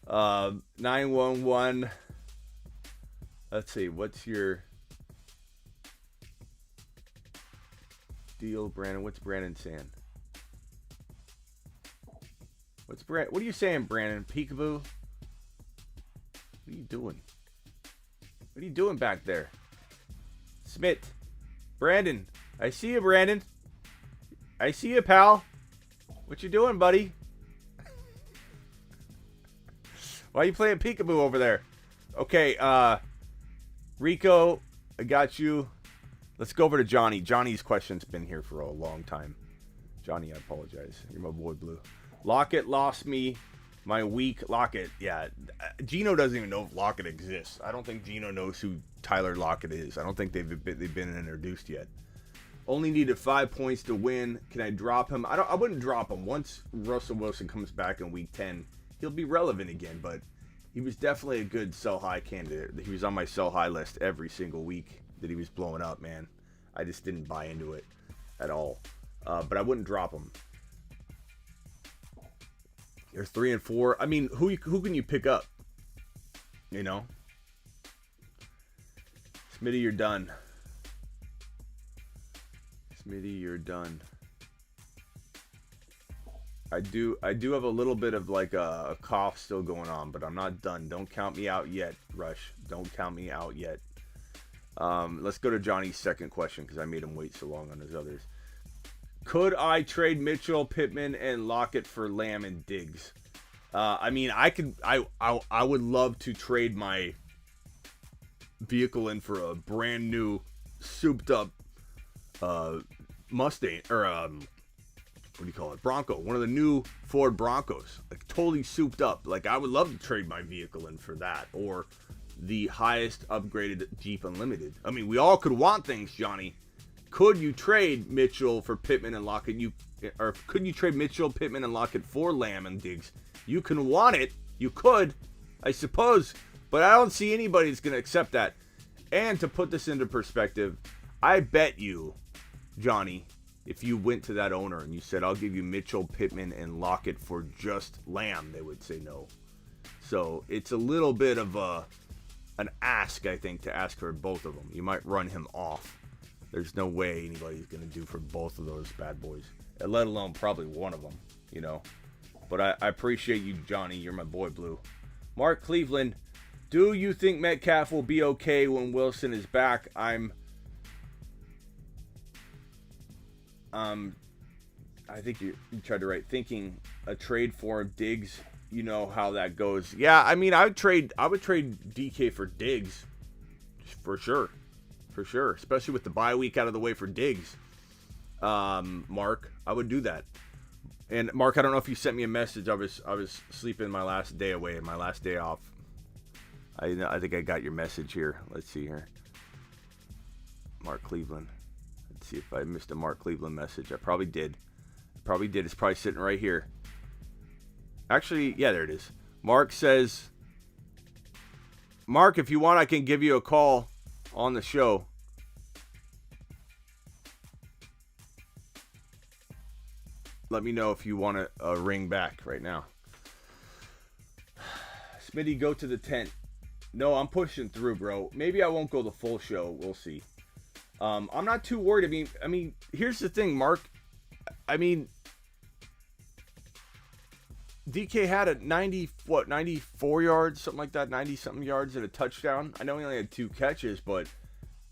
911. Let's see, what's your deal, Brandon? What's Brandon saying? What are you saying, Brandon? Peekaboo? What are you doing? What are you doing back there? Smith. Brandon. I see you, Brandon. I see you, pal. What you doing, buddy? Why are you playing peekaboo over there? Okay, Rico, I got you. Let's go over to Johnny. Johnny's question's been here for a long time. Johnny, I apologize. You're my boy, Blue. Lockett lost me my week. Lockett, yeah. Gino doesn't even know if Lockett exists. I don't think Gino knows who Tyler Lockett is. I don't think they've been introduced yet. Only needed 5 points to win. Can I drop him? I wouldn't drop him. Once Russell Wilson comes back in week 10, he'll be relevant again, but he was definitely a good sell high candidate. He was on my sell high list every single week that he was blowing up, man. I just didn't buy into it at all. But I wouldn't drop him. You're 3 and 4. I mean, who can you pick up? You know? Smitty, you're done. Smitty, you're done. I do have a little bit of like a cough still going on, but I'm not done. Don't count me out yet, Rush. Don't count me out yet. Let's go to Johnny's second question because I made him wait so long on his others. Could I trade Mitchell, Pittman, and Lockett for Lamb and Diggs? I mean, I would love to trade my vehicle in for a brand new, souped up Mustang or what do you call it? Bronco. One of the new Ford Broncos, like totally souped up. Like I would love to trade my vehicle in for that, or the highest upgraded Jeep Unlimited. I mean, we all could want things, Johnny. Could you trade Mitchell for Pittman and Lockett? Or could you trade Mitchell, Pittman, and Lockett for Lamb and Diggs? You can want it. You could, I suppose. But I don't see anybody that's going to accept that. And to put this into perspective, I bet you, Johnny, if you went to that owner and you said, I'll give you Mitchell, Pittman, and Lockett for just Lamb, they would say no. So it's a little bit of an ask, I think, to ask for both of them. You might run him off. There's no way anybody's going to do for both of those bad boys, let alone probably one of them, you know. But I appreciate you, Johnny. You're my boy, Blue. Mark Cleveland, do you think Metcalf will be okay when Wilson is back? I think you tried to write thinking a trade for him. Diggs, you know how that goes. Yeah, I mean, I would trade DK for Diggs for sure. For sure, especially with the bye week out of the way for Diggs. Mark, I would do that. And Mark, I don't know if you sent me a message. I was sleeping my last day away, my last day off. I think I got your message here. Let's see here. Mark Cleveland. Let's see if I missed a Mark Cleveland message. I probably did. It's probably sitting right here. Actually, yeah, there it is. Mark says, Mark, if you want, I can give you a call on the show. Let me know if you want a ring back right now. Smitty, go to the tent. No, I'm pushing through, bro. Maybe I won't go the full show. We'll see. I'm not too worried. I mean, here's the thing, Mark. I mean, DK had a 94 yards, something like that, 90-something yards and a touchdown. I know he only had 2 catches, but,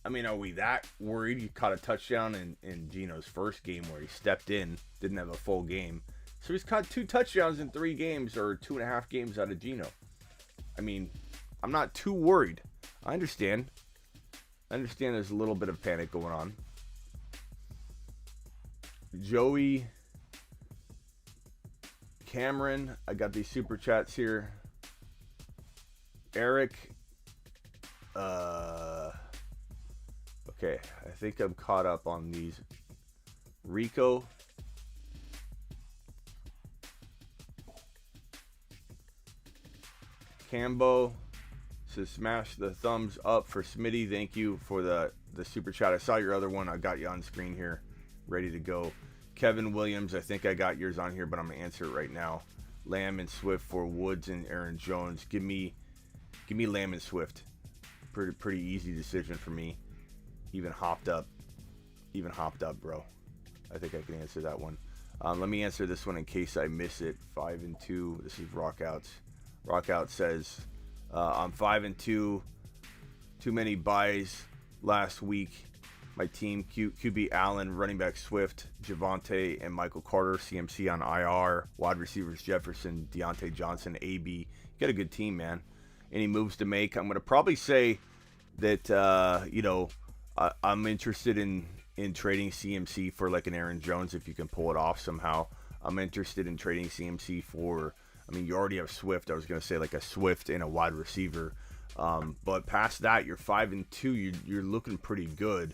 I mean, are we that worried? He caught a touchdown in Gino's first game where he stepped in, didn't have a full game. So he's caught 2 touchdowns in 3 games, or 2.5 games out of Gino. I mean, I'm not too worried. I understand there's a little bit of panic going on. Joey... Cameron, I got these super chats here. Eric, okay, I think I'm caught up on these. Rico, Cambo, So smash the thumbs up for Smitty. Thank you for the super chat. I saw your other one. I got you on screen here, ready to go. Kevin Williams, I think I got yours on here, but I'm gonna answer it right now. Lamb and Swift for Woods and Aaron Jones. Give me Lamb and Swift. Pretty easy decision for me. Even hopped up, bro. I think I can answer that one. Let me answer this one in case I miss it. 5-2. This is Rockouts. Rockout says, I'm 5-2. Too many buys last week. My team, QB Allen, running back Swift, Javonte, and Michael Carter. CMC on IR. Wide receivers Jefferson, Deontay Johnson, AB. You got a good team, man. Any moves to make? I'm going to probably say that, I'm interested in trading CMC for like an Aaron Jones if you can pull it off somehow. I'm interested in trading CMC for, you already have Swift. I was going to say like a Swift and a wide receiver. But past that, you're 5-2. You're looking pretty good.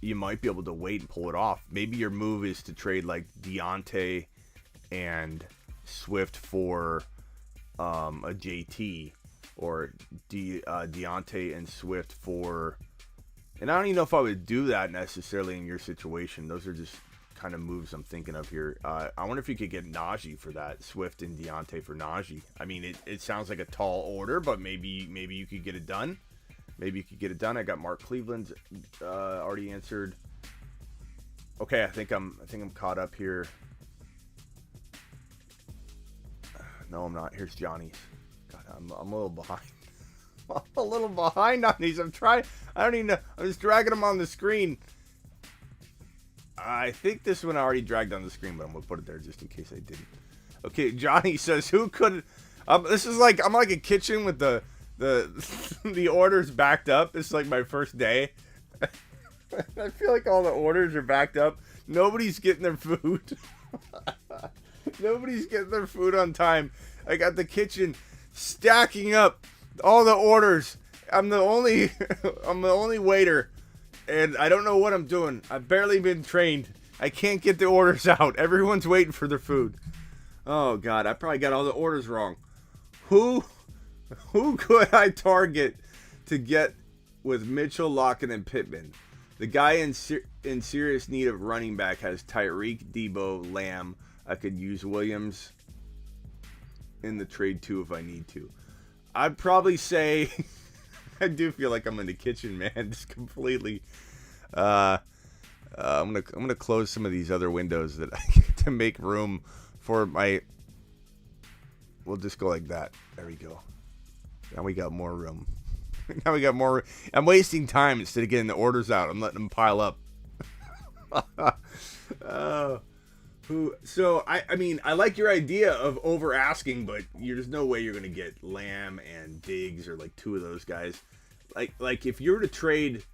You might be able to wait and pull it off. Maybe your move is to trade like Deontay and Swift for a JT, or Deontay and Swift for... And I don't even know if I would do that necessarily in your situation. Those are just kind of moves I'm thinking of here. I wonder if you could get Najee for that. Swift and Deontay for Najee. It sounds like a tall order, but maybe you could get it done. I got Mark Cleveland's already answered. Okay, I think I'm caught up here. No, I'm not. Here's Johnny's. God, I'm a little behind. I'm a little behind on these. I'm just dragging them on the screen. I think this one I already dragged on the screen, but I'm going to put it there just in case I didn't. Okay, Johnny says, who could... this is like, I'm like a kitchen with the the orders backed up. This is like my first day. I feel like all the orders are backed up. Nobody's getting their food. Nobody's getting their food on time. I got the kitchen stacking up all the orders. I'm the only waiter, and I don't know what I'm doing. I've barely been trained. I can't get the orders out. Everyone's waiting for their food. Oh God, I probably got all the orders wrong. Who could I target to get with Mitchell, Lockett, and Pittman? The guy in serious need of running back has Tyreek, Debo, Lamb. I could use Williams in the trade too if I need to. I'd probably say I do feel like I'm in the kitchen, man, just completely. I'm gonna close some of these other windows that I get to make room for my. We'll just go like that. There we go. Now we got more room. I'm wasting time instead of getting the orders out. I'm letting them pile up. So I like your idea of over asking, but there's no way you're gonna get Lamb and Diggs or like two of those guys. Like if you were to trade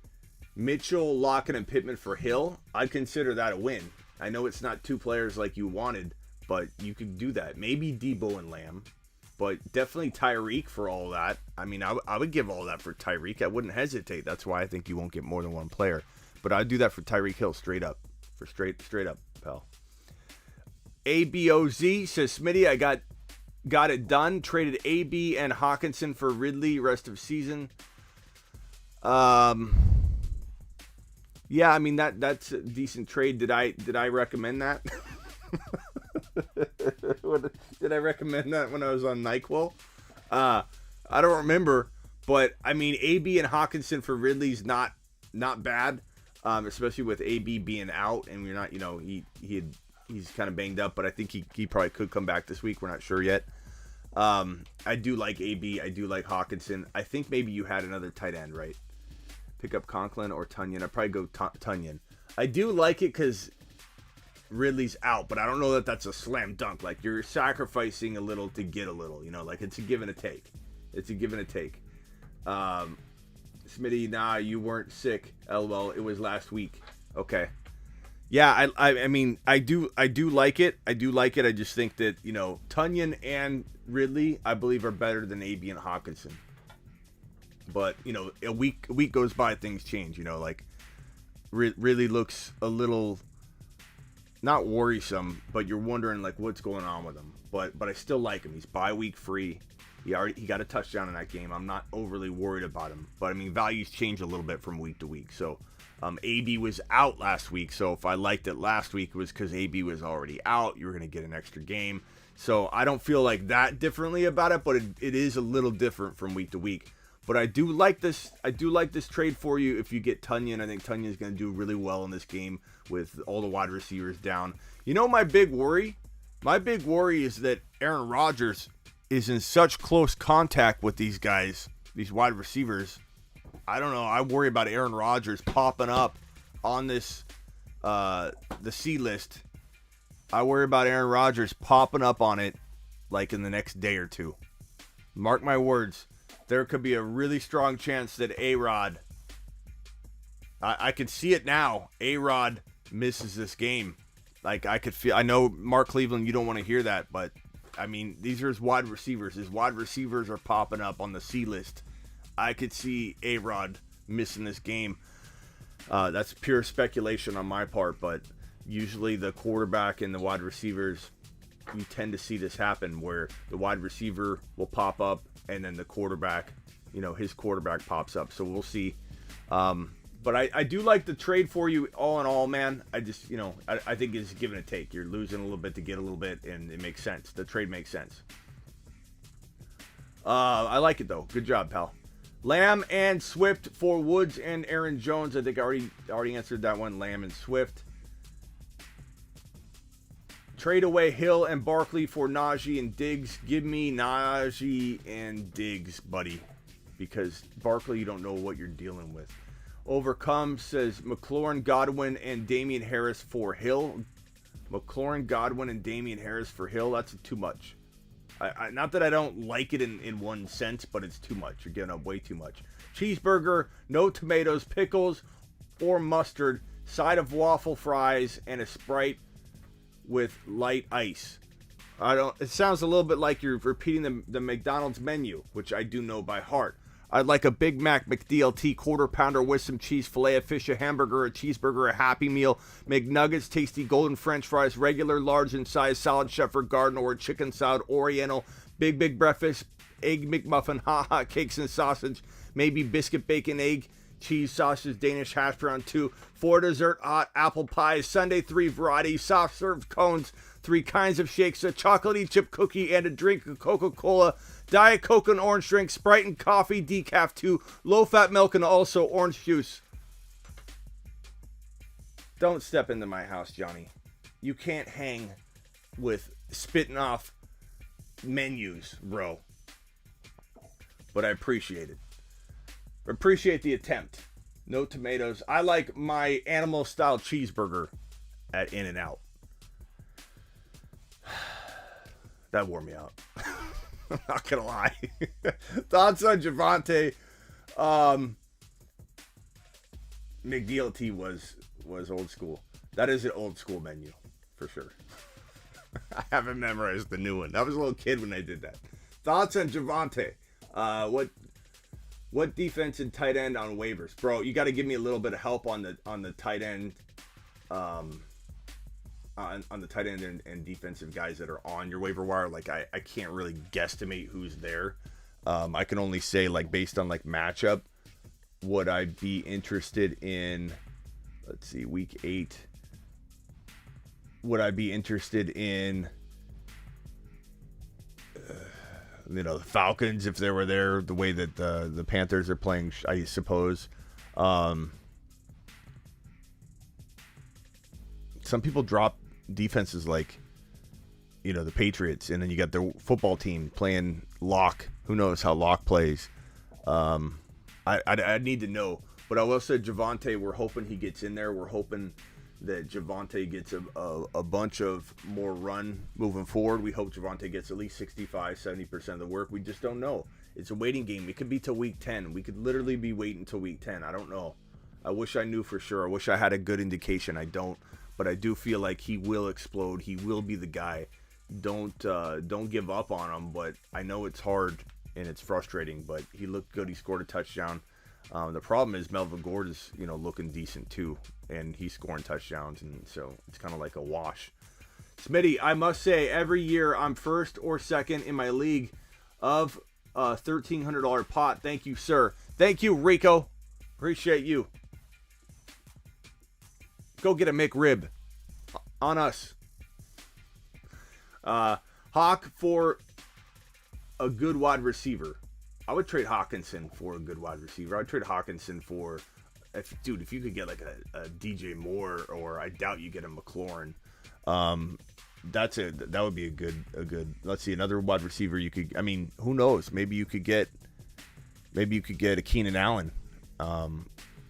Mitchell, Lockett, and Pittman for Hill, I'd consider that a win. I know it's not two players like you wanted, but you could do that. Maybe Debo and Lamb, but definitely Tyreek for all that. I would give all that for Tyreek. I wouldn't hesitate. That's why I think you won't get more than one player. But I'd do that for Tyreek Hill straight up. For straight up, pal. ABOZ says, Smitty, I got it done. Traded AB and Hawkinson for Ridley rest of season. Yeah, that's a decent trade. Did I recommend that? Did I recommend that when I was on NyQuil? I don't remember, but AB and Hawkinson for Ridley's not bad, especially with AB being out, and we're not, he's kind of banged up, but I think he probably could come back this week. We're not sure yet. I do like AB. I do like Hawkinson. I think maybe you had another tight end, right? Pick up Conklin or Tunyon. I'd probably go Tunyon. I do like it because Ridley's out, but I don't know that that's a slam dunk. Like, you're sacrificing a little to get a little, like it's a give and a take. Smitty, nah, you weren't sick. LOL, it was last week. Okay. Yeah, I do like it. I just think that, Tunyon and Ridley, I believe, are better than AB and Hawkinson. But, a week goes by, things change, like Ridley looks a little not worrisome, but you're wondering like what's going on with him. But I still like him. He's bye week free. He got a touchdown in that game. I'm not overly worried about him. But, I mean, values change a little bit from week to week. So, AB was out last week. So, if I liked it last week, it was because AB was already out. You were going to get an extra game. So, I don't feel like that differently about it. But it is a little different from week to week. But I do like this. I do like this trade for you if you get Tunyon. I think Tunyon is going to do really well in this game with all the wide receivers down. You know my big worry? My big worry is that Aaron Rodgers is in such close contact with these guys, these wide receivers. I don't know. I worry about Aaron Rodgers popping up on this, the C list. I worry about Aaron Rodgers popping up on it like in the next day or two. Mark my words. There could be a really strong chance that A-Rod, I could see it now, A-Rod misses this game. Like, I know, Mark Cleveland, you don't want to hear that, but I mean, these are his wide receivers. His wide receivers are popping up on the C list. I could see A-Rod missing this game. That's pure speculation on my part, but usually the quarterback and the wide receivers, you tend to see this happen where the wide receiver will pop up and then the quarterback, his quarterback pops up. So we'll see. But I do like the trade for you all in all, man. I just, I think it's give and take. You're losing a little bit to get a little bit, and it makes sense. The trade makes sense. I like it, though. Good job, pal. Lamb and Swift for Woods and Aaron Jones. I think I already answered that one. Lamb and Swift. Trade away Hill and Barkley for Najee and Diggs. Give me Najee and Diggs, buddy. Because Barkley, you don't know what you're dealing with. Overcome says McLaurin, Godwin, and Damian Harris for Hill. McLaurin, Godwin, and Damian Harris for Hill. That's too much. Not that I don't like it in one sense, but it's too much. You're giving up way too much. Cheeseburger, no tomatoes, pickles, or mustard. Side of waffle fries, and a Sprite with light ice. It sounds a little bit like you're repeating the McDonald's menu, which I do know by heart. I'd like a Big Mac McDLT, quarter pounder with some cheese, filet of fish, a hamburger, a cheeseburger, a Happy Meal, McNuggets, tasty golden French fries, regular, large in size, salad Shepherd Garden, or chicken salad, Oriental, big breakfast, egg McMuffin, hot cakes and sausage, maybe biscuit, bacon, egg, cheese, sausage, Danish hash brown 2, for dessert, hot apple pie, sundae 3 varieties, soft serve cones, 3 kinds of shakes, a chocolatey chip cookie, and a drink of Coca-Cola, Diet Coke and orange drink, Sprite and coffee, decaf 2, low-fat milk, and also orange juice. Don't step into my house, Johnny. You can't hang with spitting off menus, bro. But I appreciate it. Appreciate the attempt. No tomatoes. I like my animal-style cheeseburger at In-N-Out. That wore me out. I'm not gonna lie. Thoughts on Javonte? McDLT was old school. That is an old school menu for sure. I haven't memorized the new one. I was a little kid when I did that. Thoughts on Javonte? What defense and tight end on waivers, bro? You got to give me a little bit of help on the tight end. On the tight end and defensive guys that are on your waiver wire. Like, I can't really guesstimate who's there. I can only say, like, based on, like, matchup, would I be interested in, let's see, week 8. Would I be interested in, the Falcons if they were there, the way that the Panthers are playing, I suppose. Some people drop defenses like, the Patriots, and then you got their football team playing Locke. Who knows how Locke plays? I need to know. But I will say Javonte, we're hoping he gets in there. We're hoping that Javonte gets a bunch of more run moving forward. We hope Javonte gets at least 65-70% of the work. We just don't know. It's a waiting game. It could be till week 10. We could literally be waiting till week 10. I don't know. I wish I knew for sure. I wish I had a good indication. I don't. But I do feel like he will explode. He will be the guy. Don't give up on him. But I know it's hard and it's frustrating. But he looked good. He scored a touchdown. The problem is Melvin Gordon is looking decent too, and he's scoring touchdowns, and so it's kind of like a wash. Smitty, I must say every year I'm first or second in my league of $1,300 pot. Thank you, sir. Thank you, Rico. Appreciate you. Go get a McRib on us. Hawk for a good wide receiver. I would trade Hawkinson for a good wide receiver. I'd trade Hawkinson for, if you could get like a DJ Moore, or I doubt you get a McLaurin. That would be a good. Let's see, another wide receiver you could. I mean, who knows? Maybe you could get a Keenan Allen,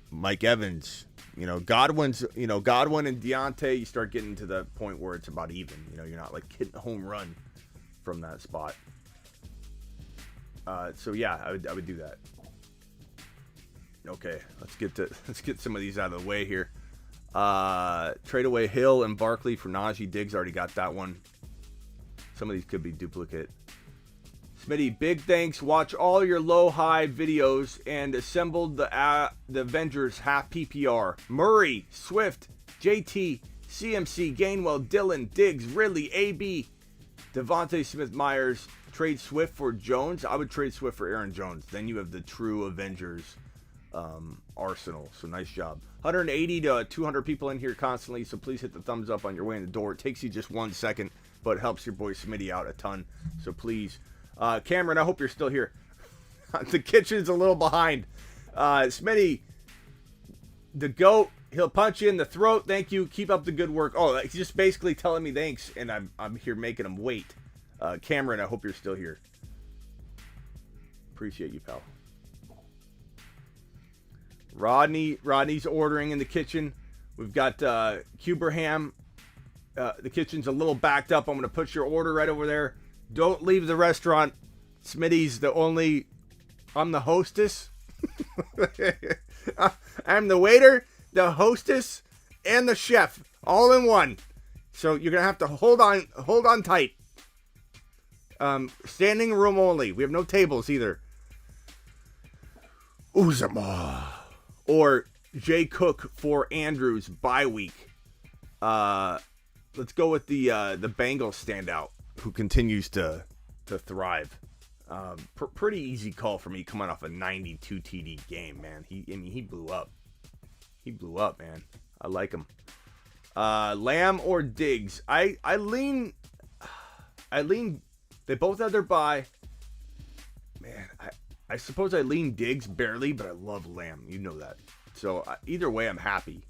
Mike Evans. Godwin and Deontay. You start getting to the point where it's about even. You're not like hitting a home run from that spot. So yeah, I would do that. Okay, let's get some of these out of the way here. Trade away Hill and Barkley for Najee. Diggs already got that one. Some of these could be duplicate. Smitty, big thanks. Watch all your low-high videos and assembled the Avengers half PPR. Murray, Swift, JT, CMC, Gainwell, Dylan, Diggs, Ridley, AB, Devontae Smith-Myers. Trade Swift for Jones. I would trade Swift for Aaron Jones. Then you have the true Avengers arsenal. So nice job. 180 to 200 people in here constantly, so please hit the thumbs up on your way in the door. It takes you just 1 second, but it helps your boy Smitty out a ton. So please. Cameron, I hope you're still here. The kitchen's a little behind. Smitty, the GOAT, he'll punch you in the throat. Thank you. Keep up the good work. Oh, he's just basically telling me thanks, and I'm here making him wait. Cameron, I hope you're still here. Appreciate you, pal. Rodney's ordering in the kitchen. We've got Cuberham. The kitchen's a little backed up. I'm going to put your order right over there. Don't leave the restaurant. Smitty's I'm the hostess. I'm the waiter, the hostess, and the chef all in one. So you're going to have to hold on tight. Standing room only. We have no tables either. Uzama. Or Jay Cook for Andrews bye week. Let's go with the Bengals standout who continues to thrive. Pretty easy call for me coming off a 92 TD game, man. He blew up. He blew up, man. I like him. Lamb or Diggs? I lean. They both have their bye. Man, I suppose I lean Diggs barely, but I love Lamb. You know that. So either way, I'm happy.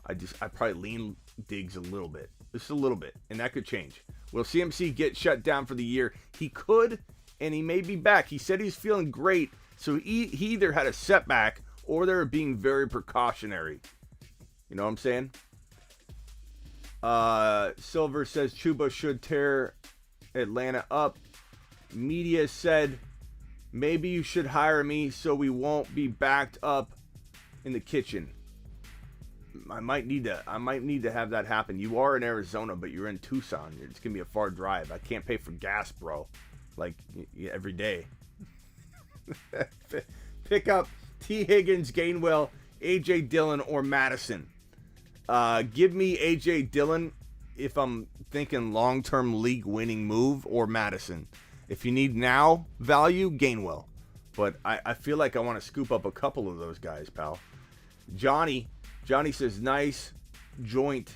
I probably lean Diggs a little bit. Just a little bit. And that could change. Will CMC get shut down for the year? He could, and he may be back. He said he's feeling great. So he either had a setback or they're being very precautionary. You know what I'm saying? Silver says Chuba should tear Atlanta up. Media said maybe you should hire me so we won't be backed up in the kitchen. I might need to have that happen. You are in Arizona, but you're in Tucson. It's gonna be a far drive. I can't pay for gas, bro. Like every day. Pick up T. Higgins, Gainwell, AJ Dillon, or Madison. Give me AJ Dillon if I'm thinking long-term league-winning move, or Madison. If you need now value, Gainwell. But I feel like I want to scoop up a couple of those guys, pal. Johnny says, nice joint.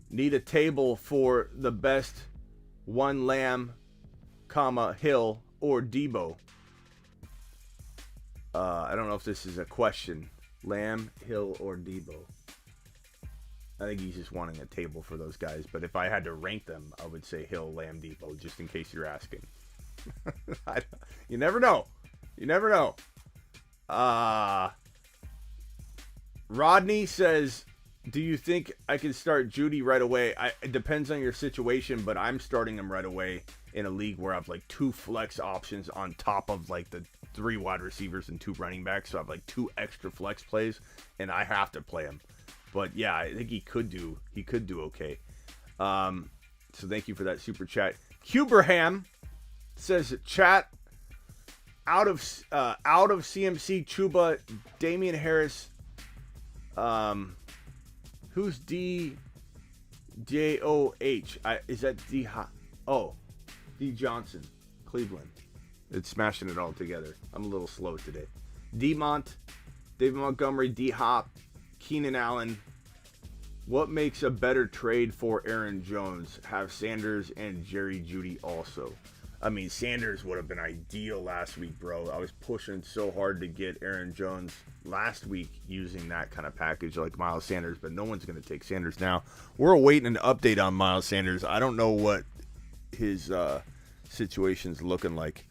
Need a table for the best one Lamb, Hill, or Debo. I don't know if this is a question. Lamb, Hill, or Debo. I think he's just wanting a table for those guys. But if I had to rank them, I would say Hill, Lamb, Debo, just in case you're asking. You never know. You never know. Rodney says, do you think I can start Judy right away? It depends on your situation, but I'm starting him right away in a league where I have like 2 flex options on top of like the 3 wide receivers and 2 running backs. So I have like 2 extra flex plays, and I have to play him. But yeah, I think he could do okay. So thank you for that super chat. Cuberham says, chat out of CMC, Chuba, Damian Harris. Who's DJOH? Is that D Johnson? Cleveland. It's smashing it all together. I'm a little slow today. Demont, David Montgomery, D-Hop, Keenan Allen. What makes a better trade for Aaron Jones? Have Sanders and Jerry Jeudy also. I mean, Sanders would have been ideal last week, bro. I was pushing so hard to get Aaron Jones last week using that kind of package like Miles Sanders, but no one's going to take Sanders now. We're awaiting an update on Miles Sanders. I don't know what his situation's looking like.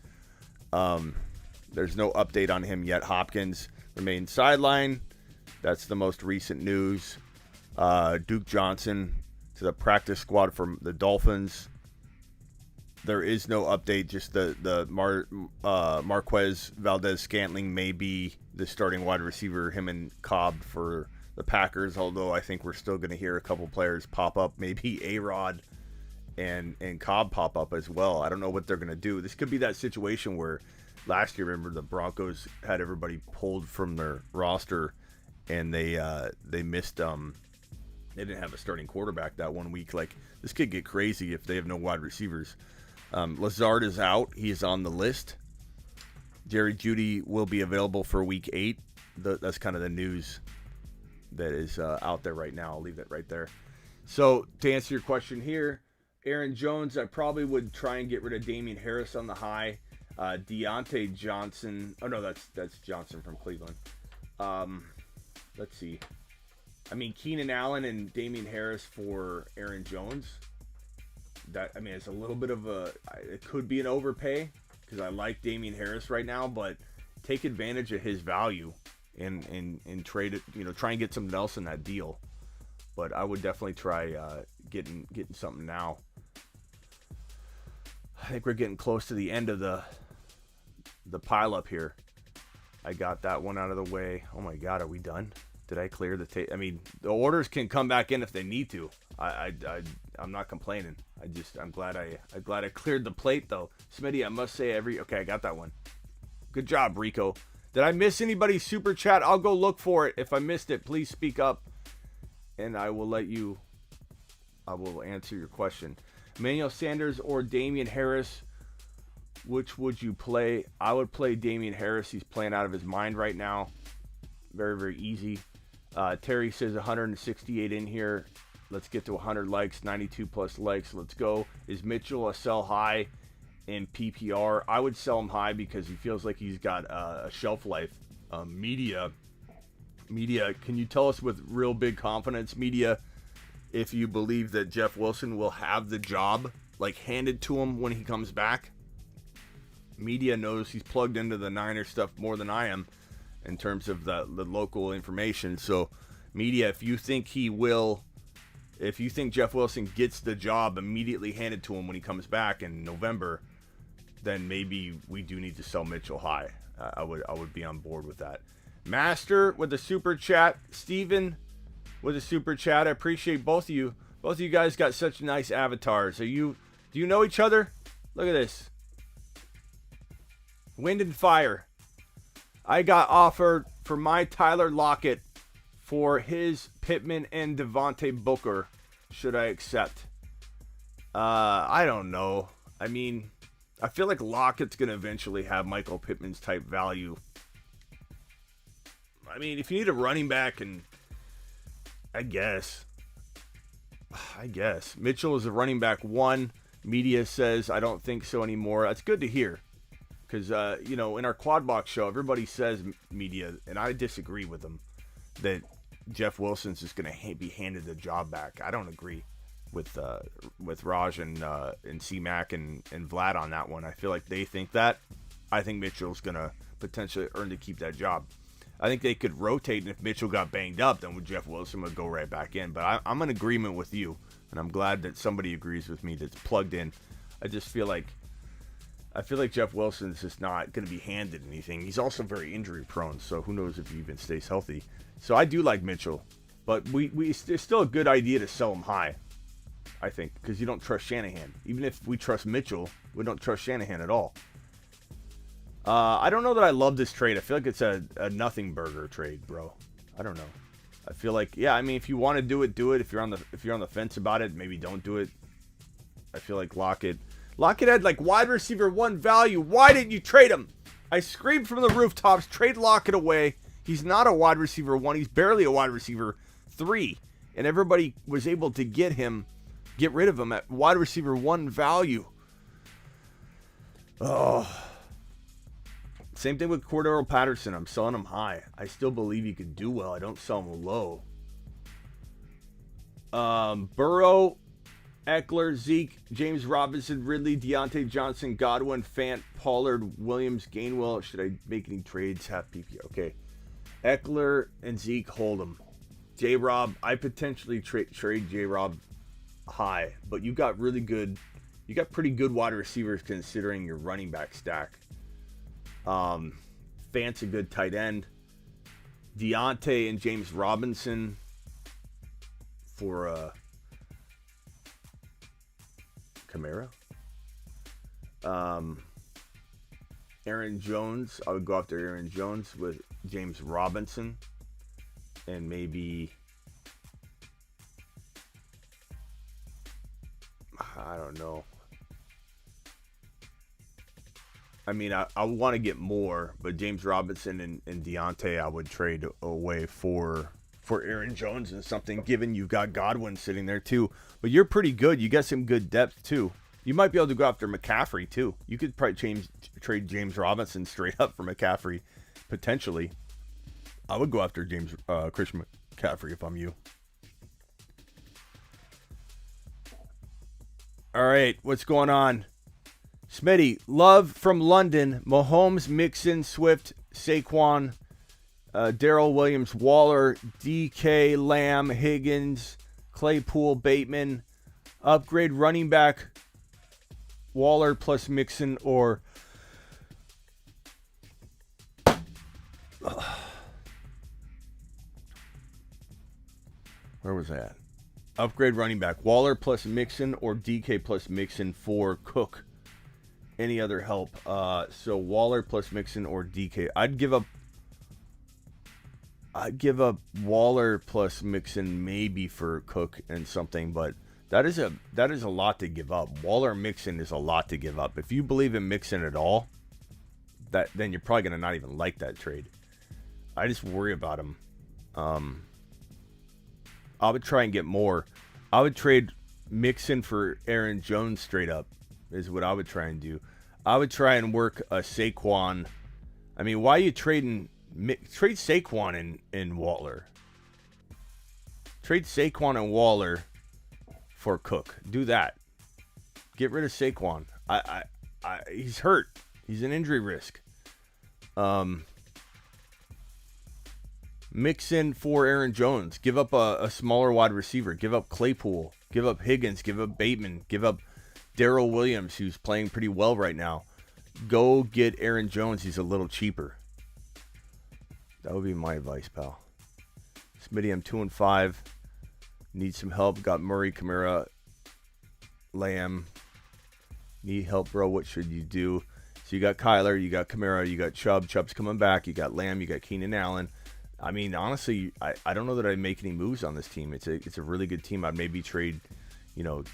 There's no update on him yet. Hopkins remains sidelined. That's the most recent news. Duke Johnson to the practice squad for the Dolphins. There is no update. Just the Marquez Valdez-Scantling may be the starting wide receiver, him and Cobb for the Packers, although I think we're still going to hear a couple players pop up. Maybe A-Rod and Cobb pop up as well. I don't know what they're going to do. This could be that situation where last year, remember, the Broncos had everybody pulled from their roster and they missed they didn't have a starting quarterback that 1 week. Like, this could get crazy if they have no wide receivers. Lazard is out. He is on the list. Jerry Jeudy will be available for week 8. That's kind of the news that is out there right now. I'll leave it right there. So, to answer your question here, Aaron Jones, I probably would try and get rid of Damian Harris on the high. Deontay Johnson. Oh, no, that's Johnson from Cleveland. Let's see. I mean, Keenan Allen and Damian Harris for Aaron Jones. It's a little bit of it could be an overpay because I like Damian Harris right now, but take advantage of his value and trade it, try and get something else in that deal. But I would definitely try getting something now. I think we're getting close to the end of the pile up here. I got that one out of the way. Oh my God, are we done? Did I clear the tape? I mean, the orders can come back in if they need to. I'm not complaining. I'm glad I cleared the plate though. Smitty, I must say okay, I got that one. Good job, Rico. Did I miss anybody's super chat? I'll go look for it. If I missed it, please speak up, and I will answer your question. Emmanuel Sanders or Damian Harris? Which would you play? I would play Damian Harris. He's playing out of his mind right now. Very, very easy. Terry says 168 in here. Let's get to 100 likes, 92 plus likes. Let's go. Is Mitchell a sell high in PPR? I would sell him high because he feels like he's got a shelf life. Media, can you tell us with real big confidence, Media, if you believe that Jeff Wilson will have the job like handed to him when he comes back? Media knows he's plugged into the Niners stuff more than I am in terms of the local information. So, Media, if you think Jeff Wilson gets the job immediately handed to him when he comes back in November, then maybe we do need to sell Mitchell high. I would be on board with that. Master with the super chat. Steven with a super chat. I appreciate both of you. Both of you guys got such nice avatars. Do you know each other? Look at this. Wind and Fire. I got offered for my Tyler Lockett for his Pittman and Devontae Booker. Should I accept? I don't know. I mean, I feel like Lockett's going to eventually have Michael Pittman's type value. I mean, if you need a running back, and I guess. Mitchell is a running back 1. Media says, I don't think so anymore. That's good to hear. Because, in our Quad Box show, everybody says, Media, and I disagree with them, that Jeff Wilson's just going to be handed the job back. I don't agree with Raj and C-Mac and Vlad on that one. I feel like they think that. I think Mitchell's going to potentially earn to keep that job. I think they could rotate, and if Mitchell got banged up, then Jeff Wilson would go right back in. But I'm in agreement with you, and I'm glad that somebody agrees with me that's plugged in. I feel like Jeff Wilson's just not going to be handed anything. He's also very injury prone, so who knows if he even stays healthy. So I do like Mitchell, but it's still a good idea to sell him high, I think, because you don't trust Shanahan. Even if we trust Mitchell, we don't trust Shanahan at all. I don't know that I love this trade. I feel like it's a nothing burger trade, bro. I don't know. I feel like, if you want to do it, do it. If you're on the fence about it, maybe don't do it. I feel like Lockett Lockett had like wide receiver 1 value. Why didn't you trade him? I screamed from the rooftops, trade Lockett away. He's not a wide receiver 1. He's barely a wide receiver 3. And everybody was able to get rid of him at wide receiver 1 value. Oh. Same thing with Cordero Patterson. I'm selling him high. I still believe he could do well. I don't sell him low. Burrow, Eckler, Zeke, James Robinson, Ridley, Deontay Johnson, Godwin, Fant, Pollard, Williams, Gainwell. Should I make any trades? Half PPR. Okay. Eckler and Zeke, hold them. J-Rob, I potentially trade J-Rob high, but you got pretty good wide receivers considering your running back stack. Fant's a good tight end. Deontay and James Robinson for Kamara. Aaron Jones, I would go after Aaron Jones with James Robinson and maybe, I don't know. I mean, I want to get more, but James Robinson and Deontay I would trade away for Aaron Jones and something, given you've got Godwin sitting there too. But you're pretty good. You got some good depth too. You might be able to go after McCaffrey too. You could probably trade James Robinson straight up for McCaffrey, potentially. I would go after Christian McCaffrey if I'm you. All right, what's going on? Smitty, Love from London, Mahomes, Mixon, Swift, Saquon, Darrell Williams, Waller, DK, Lamb, Higgins, Claypool, Bateman, upgrade running back, Waller plus Mixon or where was that? Upgrade running back, Waller plus Mixon or DK plus Mixon for Cook. Any other help? So Waller plus Mixon or DK. I'd give up Waller plus Mixon maybe for Cook and something, but that is a lot to give up. Waller Mixon is a lot to give up. If you believe in Mixon at all, then you're probably gonna not even like that trade. I just worry about him. I would try and get more. I would trade Mixon for Aaron Jones straight up. Is what I would try and do. I would try and work a Saquon. I mean, why are you trade Saquon and Waller? Trade Saquon and Waller for Cook. Do that. Get rid of Saquon. He's hurt. He's an injury risk. Mixon for Aaron Jones. Give up a smaller wide receiver. Give up Claypool. Give up Higgins. Give up Bateman. Give up Darrell Williams, who's playing pretty well right now. Go get Aaron Jones. He's a little cheaper. That would be my advice, pal. Smitty, I'm 2-5. Need some help. Got Murray, Kamara, Lamb. Need help, bro. What should you do? So you got Kyler, you got Kamara, you got Chubb. Chubb's coming back. You got Lamb, you got Keenan Allen. I mean, honestly, I don't know that I'd make any moves on this team. It's a really good team. I'd maybe trade,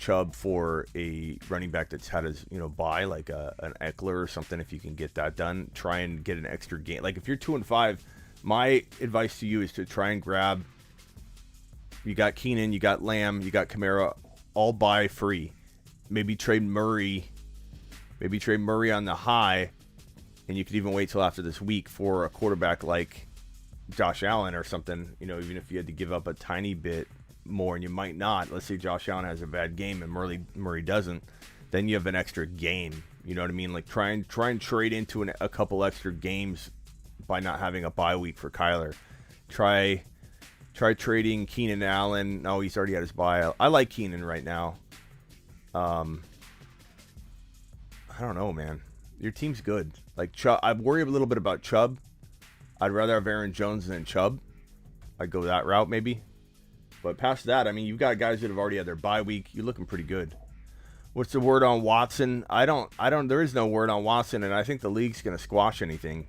Chubb for a running back that's had his, bye, like an Eckler or something. If you can get that done, try and get an extra game. Like if you're 2-5, my advice to you is to try and grab. You got Keenan, you got Lamb, you got Kamara, all buy free. Maybe trade Murray. Maybe trade Murray on the high, and you could even wait till after this week for a quarterback like Josh Allen or something. Even if you had to give up a tiny bit more, and you might not. Let's say Josh Allen has a bad game and Murray doesn't, then you have an extra game. You know what I mean? Like try and trade into a couple extra games by not having a bye week for Kyler. Try trading Keenan Allen. No, he's already had his bye. I like Keenan right now. I don't know, man. Your team's good. Like Chubb, I worry a little bit about Chubb. I'd rather have Aaron Jones than Chubb. I'd go that route maybe. But past that, I mean, you've got guys that have already had their bye week. You're looking pretty good. What's the word on Watson? There is no word on Watson, and I think the league's going to squash anything.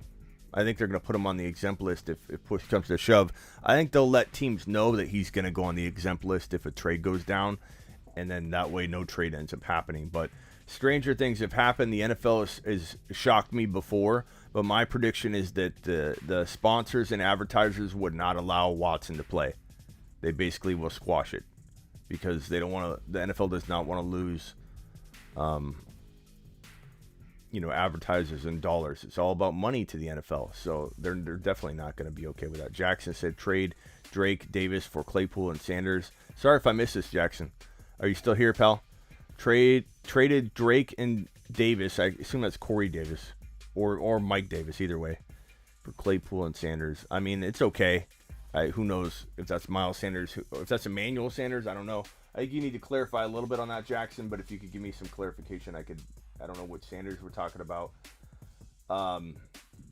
I think they're going to put him on the exempt list if push comes to shove. I think they'll let teams know that he's going to go on the exempt list if a trade goes down, and then that way no trade ends up happening. But stranger things have happened. The NFL has shocked me before, but my prediction is that the sponsors and advertisers would not allow Watson to play. They basically will squash it because they don't want to. The NFL does not want to lose, advertisers and dollars. It's all about money to the NFL, so they're definitely not going to be okay with that. Jackson said trade Drake, Davis for Claypool and Sanders. Sorry if I missed this, Jackson. Are you still here, pal? Traded Drake and Davis. I assume that's Corey Davis or Mike Davis, either way, for Claypool and Sanders. I mean, it's okay. Who knows if that's Miles Sanders, if that's Emmanuel Sanders, I don't know. I think you need to clarify a little bit on that, Jackson, but if you could give me some clarification, I don't know what Sanders we're talking about.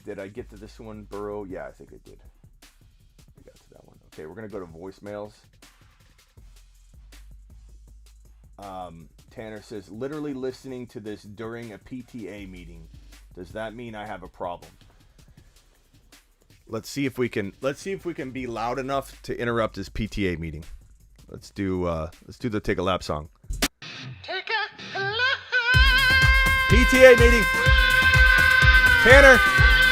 Did I get to this one, Burrow? Yeah, I think I did. I got to that one. Okay, we're going to go to voicemails. Tanner says, literally listening to this during a PTA meeting. Does that mean I have a problem? Let's see if we can be loud enough to interrupt his PTA meeting. Let's do the Take a Lap song. Take a lap. PTA meeting.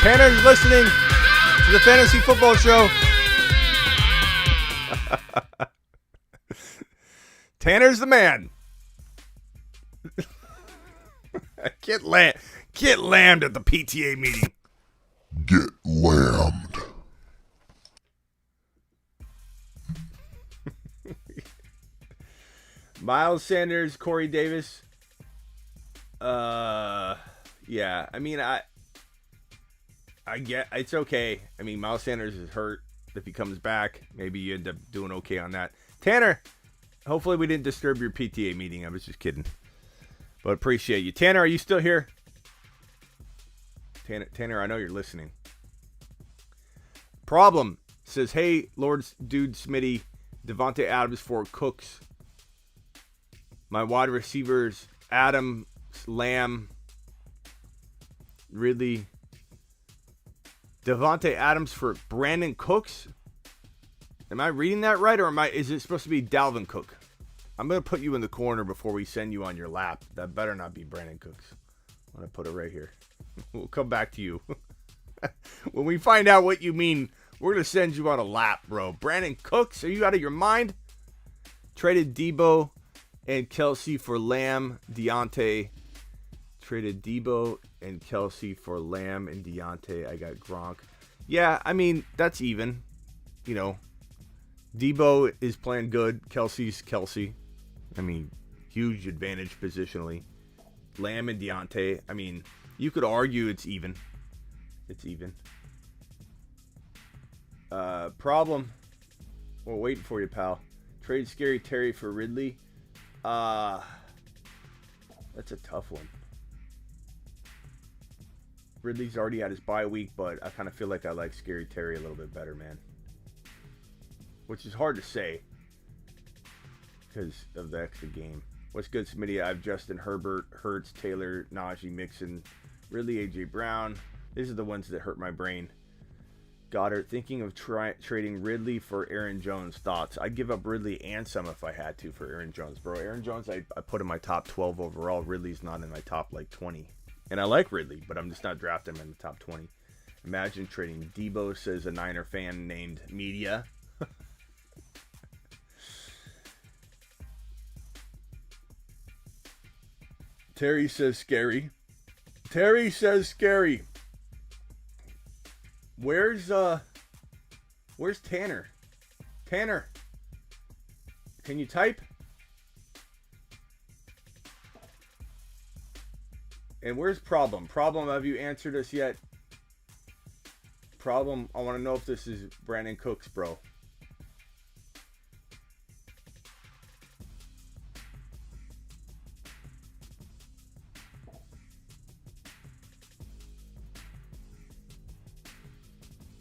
Tanner's listening to the Fantasy Football Show. Tanner's the man. Get lammed at the PTA meeting. Get lammed. Miles Sanders, Corey Davis. Yeah. I mean, I get it's okay. I mean, Miles Sanders is hurt. If he comes back, maybe you end up doing okay on that. Tanner, hopefully we didn't disturb your PTA meeting. I was just kidding. But appreciate you. Tanner, are you still here? Tanner, I know you're listening. Problem says, hey, Lord's Dude Smitty, Devontae Adams for Cooks. My wide receivers, Adams, Lamb, Ridley. Devontae Adams for Brandon Cooks? Am I reading that right, or is it supposed to be Dalvin Cook? I'm going to put you in the corner before we send you on your lap. That better not be Brandon Cooks. I'm going to put it right here. We'll come back to you. When we find out what you mean, we're going to send you on a lap, bro. Brandon Cooks, are you out of your mind? Traded Debo and Kelsey for Lamb, Deontay. Traded Debo and Kelsey for Lamb and Deontay. I got Gronk. Yeah, I mean, that's even. You know, Debo is playing good. Kelsey's Kelsey. I mean, huge advantage positionally. Lamb and Deontay. I mean, you could argue it's even. It's even. Problem. We're waiting for you, pal. Trade Scary Terry for Ridley. That's a tough one. Ridley's already had his bye week, but I kind of feel like I like Scary Terry a little bit better, man. Which is hard to say because of the extra game. What's good, Smitty? I have Justin Herbert, Hurts, Taylor, Najee, Mixon, Ridley, A.J. Brown. These are the ones that hurt my brain. Goddard, thinking of trading Ridley for Aaron Jones. Thoughts? I'd give up Ridley and some if I had to for Aaron Jones, bro. Aaron Jones, I put in my top 12 overall. Ridley's not in my top, 20. And I like Ridley, but I'm just not drafting him in the top 20. Imagine trading Debo, says a Niner fan named Media. Terry says scary. Terry says scary. Where's Tanner? Tanner, can you type? And where's Problem? Problem, have you answered us yet? Problem, I want to know if this is Brandon Cooks, bro.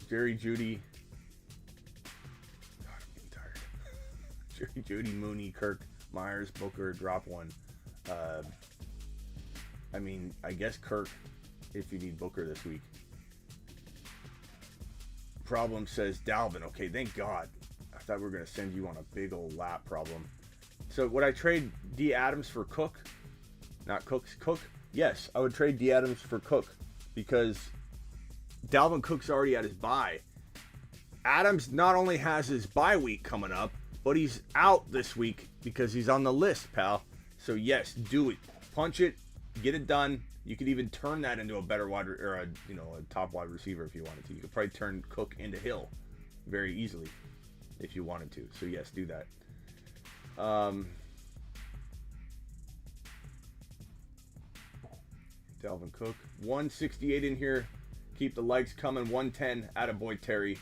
Jerry Judy. God, I'm getting tired. Jerry Judy, Mooney, Kirk, Myers, Booker, drop one. I mean, I guess Kirk if you need Booker this week. Problem says Dalvin. Okay, thank God. I thought we were going to send you on a big old lap, Problem. So would I trade D. Adams for Cook? Not Cooks. Cook. Yes, I would trade D. Adams for Cook because Dalvin Cook's already at his bye. Adams not only has his bye week coming up, but he's out this week because he's on the list, pal. So yes, do it. Punch it. Get it done. You could even turn that into a better a top wide receiver if you wanted to. You could probably turn Cook into Hill very easily if you wanted to. So yes, do that. Dalvin Cook, 168 in here. Keep the likes coming. 110. Attaboy Terry.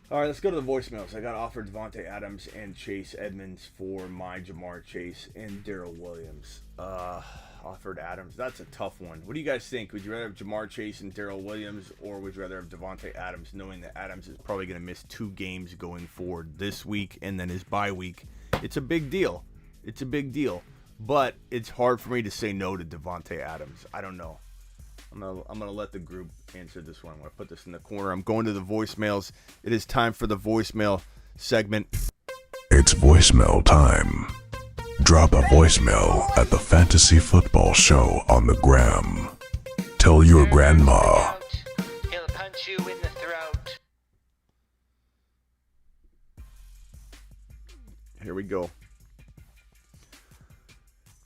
All right, let's go to the voicemails. I got offered Devontae Adams and Chase Edmonds for my Jamar Chase and Darrell Williams. Offered Adams. That's a tough one. What do you guys think? Would you rather have Jamar Chase and Darrell Williams, or would you rather have Devontae Adams, knowing that Adams is probably going to miss 2 games going forward this week and then his bye week? It's a big deal. It's a big deal. But it's hard for me to say no to Devontae Adams. I don't know. I'm gonna let the group answer this one. I'm gonna put this in the corner. I'm going to the voicemails. It is time for the voicemail segment. It's voicemail time. Drop a voicemail at the Fantasy Football Show on the gram. Tell your grandma. He'll punch you in the throat. Here we go.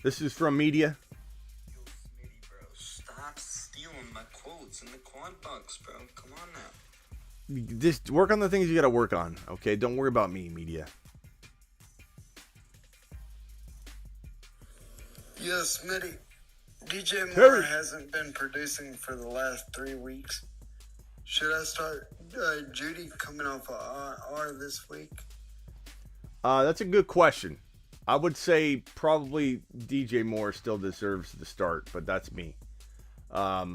This is from media. Yo, Smitty, bro, stop stealing my quotes in the quad box, bro. Come on now. Just work on the things you gotta work on, okay? Don't worry about me, media. Yo, Smitty. DJ Moore Harry. hasn't been producing for the last 3 weeks. Should I start Judy coming off of R this week? That's a good question. I would say probably DJ Moore still deserves the start, but that's me. I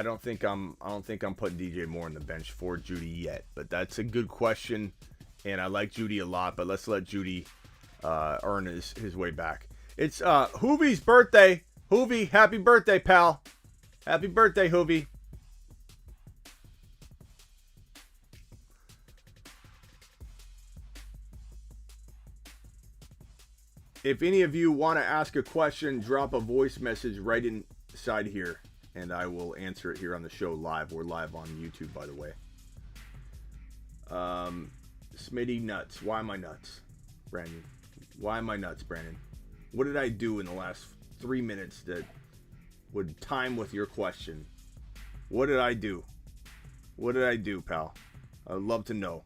don't think I'm putting DJ Moore on the bench for Judy yet, but that's a good question, and I like Judy a lot. But let's let Judy earn his way back. It's Hoovie's birthday. Hoovie, happy birthday, pal! Happy birthday, Hoovie. If any of you want to ask a question, drop a voice message right inside here, and I will answer it here on the show live. We're live on YouTube, by the way. Smitty nuts. Why am I nuts, Brandon? Why am I nuts, Brandon? What did I do in the last 3 minutes that would time with your question? What did I do? What did I do, pal? I'd love to know.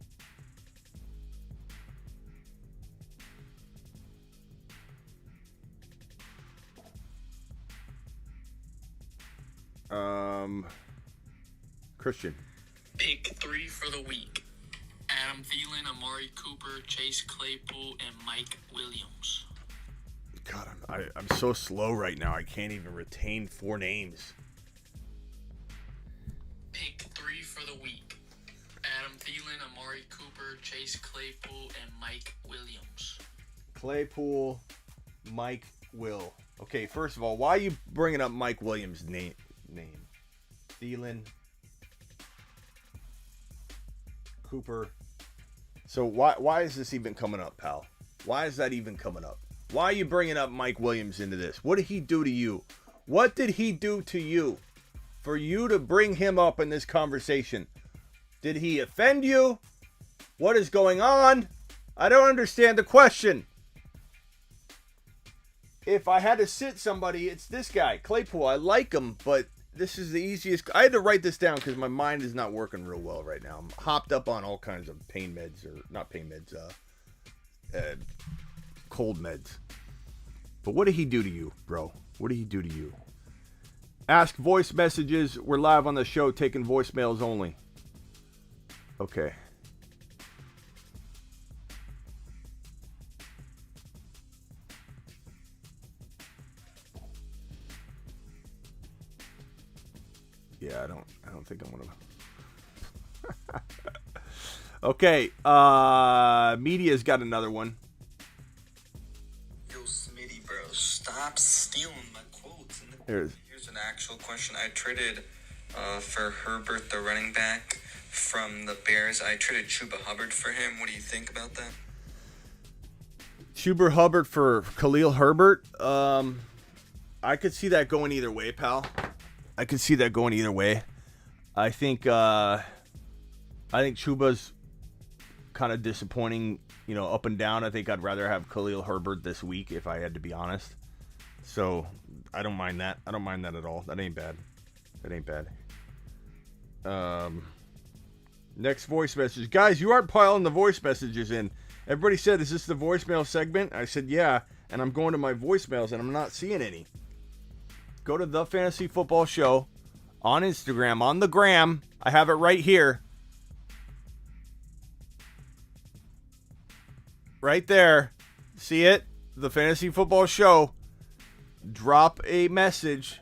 Christian. Pick 3 for the week. Adam Thielen, Amari Cooper, Chase Claypool, and Mike Williams. God, I'm so slow right now. I can't even retain 4 names. Pick 3 for the week. Adam Thielen, Amari Cooper, Chase Claypool, and Mike Williams. Claypool, Mike Will. Okay, first of all, why are you bringing up Mike Williams' name? Thielen, Cooper. So why is this even coming up, pal? Why is that even coming up? Why are you bringing up Mike Williams into this? What did he do to you? What did he do to you for you to bring him up in this conversation? Did he offend you? What is going on? I don't understand the question. If I had to sit somebody, it's this guy, Claypool. I like him, but this is the easiest. I had to write this down because my mind is not working real well right now. I'm hopped up on all kinds of pain meds, or not pain meds, cold meds. But what did he do to you, bro? What did he do to you? Ask voice messages. We're live on the show, taking voicemails only. Okay. Yeah, I don't think I'm gonna. Okay, media's got another one. Yo, Smitty, bro, stop stealing my quotes. Here's an actual question. I traded for Herbert, the running back from the Bears. I traded Chuba Hubbard for him. What do you think about that? Chuba Hubbard for Khalil Herbert. I could see that going either way, pal. I could see that going either way. I think Chuba's kind of disappointing, up and down. I think I'd rather have Khalil Herbert this week if I had to be honest. So I don't mind that. I don't mind that at all. That ain't bad. Next voice message. Guys, you aren't piling the voice messages in. Everybody said, is this the voicemail segment? I said, yeah. And I'm going to my voicemails and I'm not seeing any. Go to The Fantasy Football Show on Instagram, on the gram. I have it right here. Right there. See it? The Fantasy Football Show. Drop a message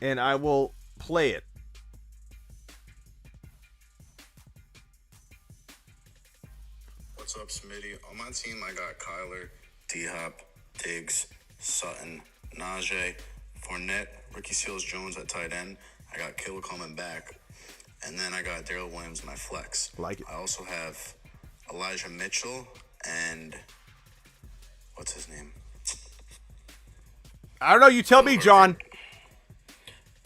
and I will play it. What's up, Smitty? On my team, I got Kyler, D-Hop, Diggs, Sutton, Najee, Fournette, Ricky Seals-Jones at tight end. I got Kittle coming back. And then I got Darrell Williams, my flex. Like it. I also have Elijah Mitchell and what's his name? I don't know. You tell me, John.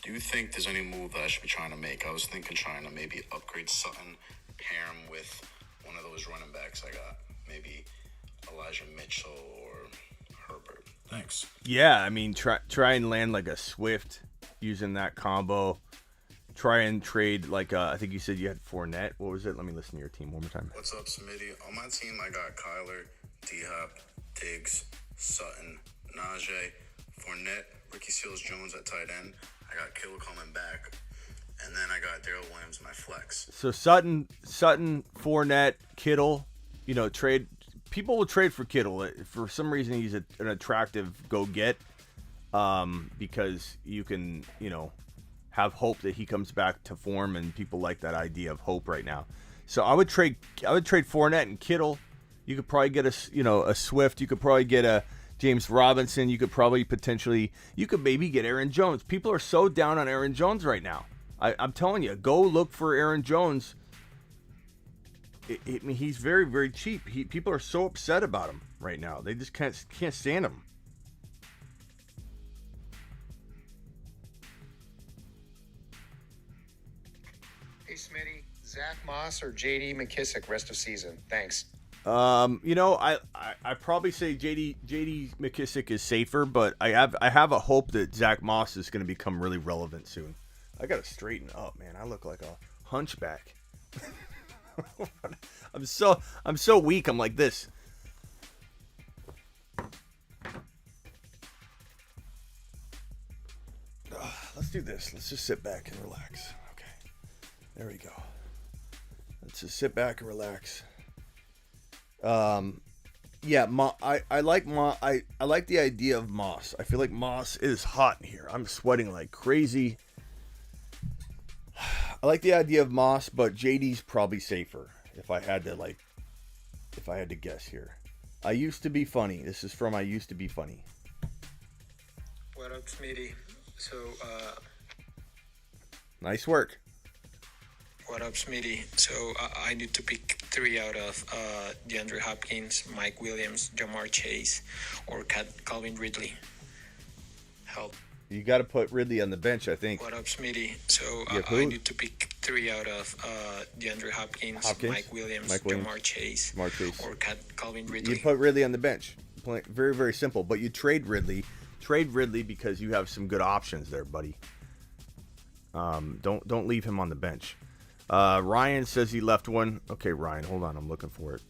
Do you think there's any move that I should be trying to make? I was thinking trying to maybe upgrade Sutton, pair him with one of those running backs I got. Maybe Elijah Mitchell or Herbert. Thanks. Yeah, I mean, try and land like a Swift using that combo. Try and trade like I think you said you had Fournette. What was it? Let me listen to your team one more time. What's up, Smitty? On my team, I got Kyler, D-Hop, Diggs, Sutton, Najee, Fournette, Ricky Seals-Jones at tight end. I got Kittle coming back. And then I got Darrell Williams, my flex. So Sutton, Fournette, Kittle, trade. People will trade for Kittle. For some reason, he's an attractive go-get because you can, have hope that he comes back to form, and people like that idea of hope right now. So I would trade Fournette and Kittle. You could probably get a Swift. You could probably get a James Robinson. You could maybe get Aaron Jones. People are so down on Aaron Jones right now. I'm telling you, go look for Aaron Jones. I mean, he's very, very cheap. People are so upset about him right now. They just can't stand him. Hey, Smitty, Zach Moss or J.D. McKissick rest of season? Thanks. I probably say J.D. McKissick is safer, but I have a hope that Zach Moss is going to become really relevant soon. I got to straighten up, man. I look like a hunchback. I'm so weak. I'm like this. Let's do this. Let's just sit back and relax. Okay. There we go. Let's just sit back and relax. Yeah, I like the idea of Moss. I feel like Moss is hot in here. I'm sweating like crazy. I like the idea of Moss, but JD's probably safer if I had to guess here. I used to be funny. This is from I used to be funny. What up, Smitty? So, nice work. What up, Smitty? So, I need to pick 3 out of DeAndre Hopkins, Mike Williams, Jamar Chase, or Calvin Ridley. Help. You got to put Ridley on the bench, I think. What up, Smitty? So, I need to pick 3 out of DeAndre Hopkins, Mike Williams, Jamar Chase, or Calvin Ridley. You put Ridley on the bench. Very, very simple. But you trade Ridley. Trade Ridley because you have some good options there, buddy. Don't leave him on the bench. Ryan says he left one. Okay, Ryan, hold on. I'm looking for it.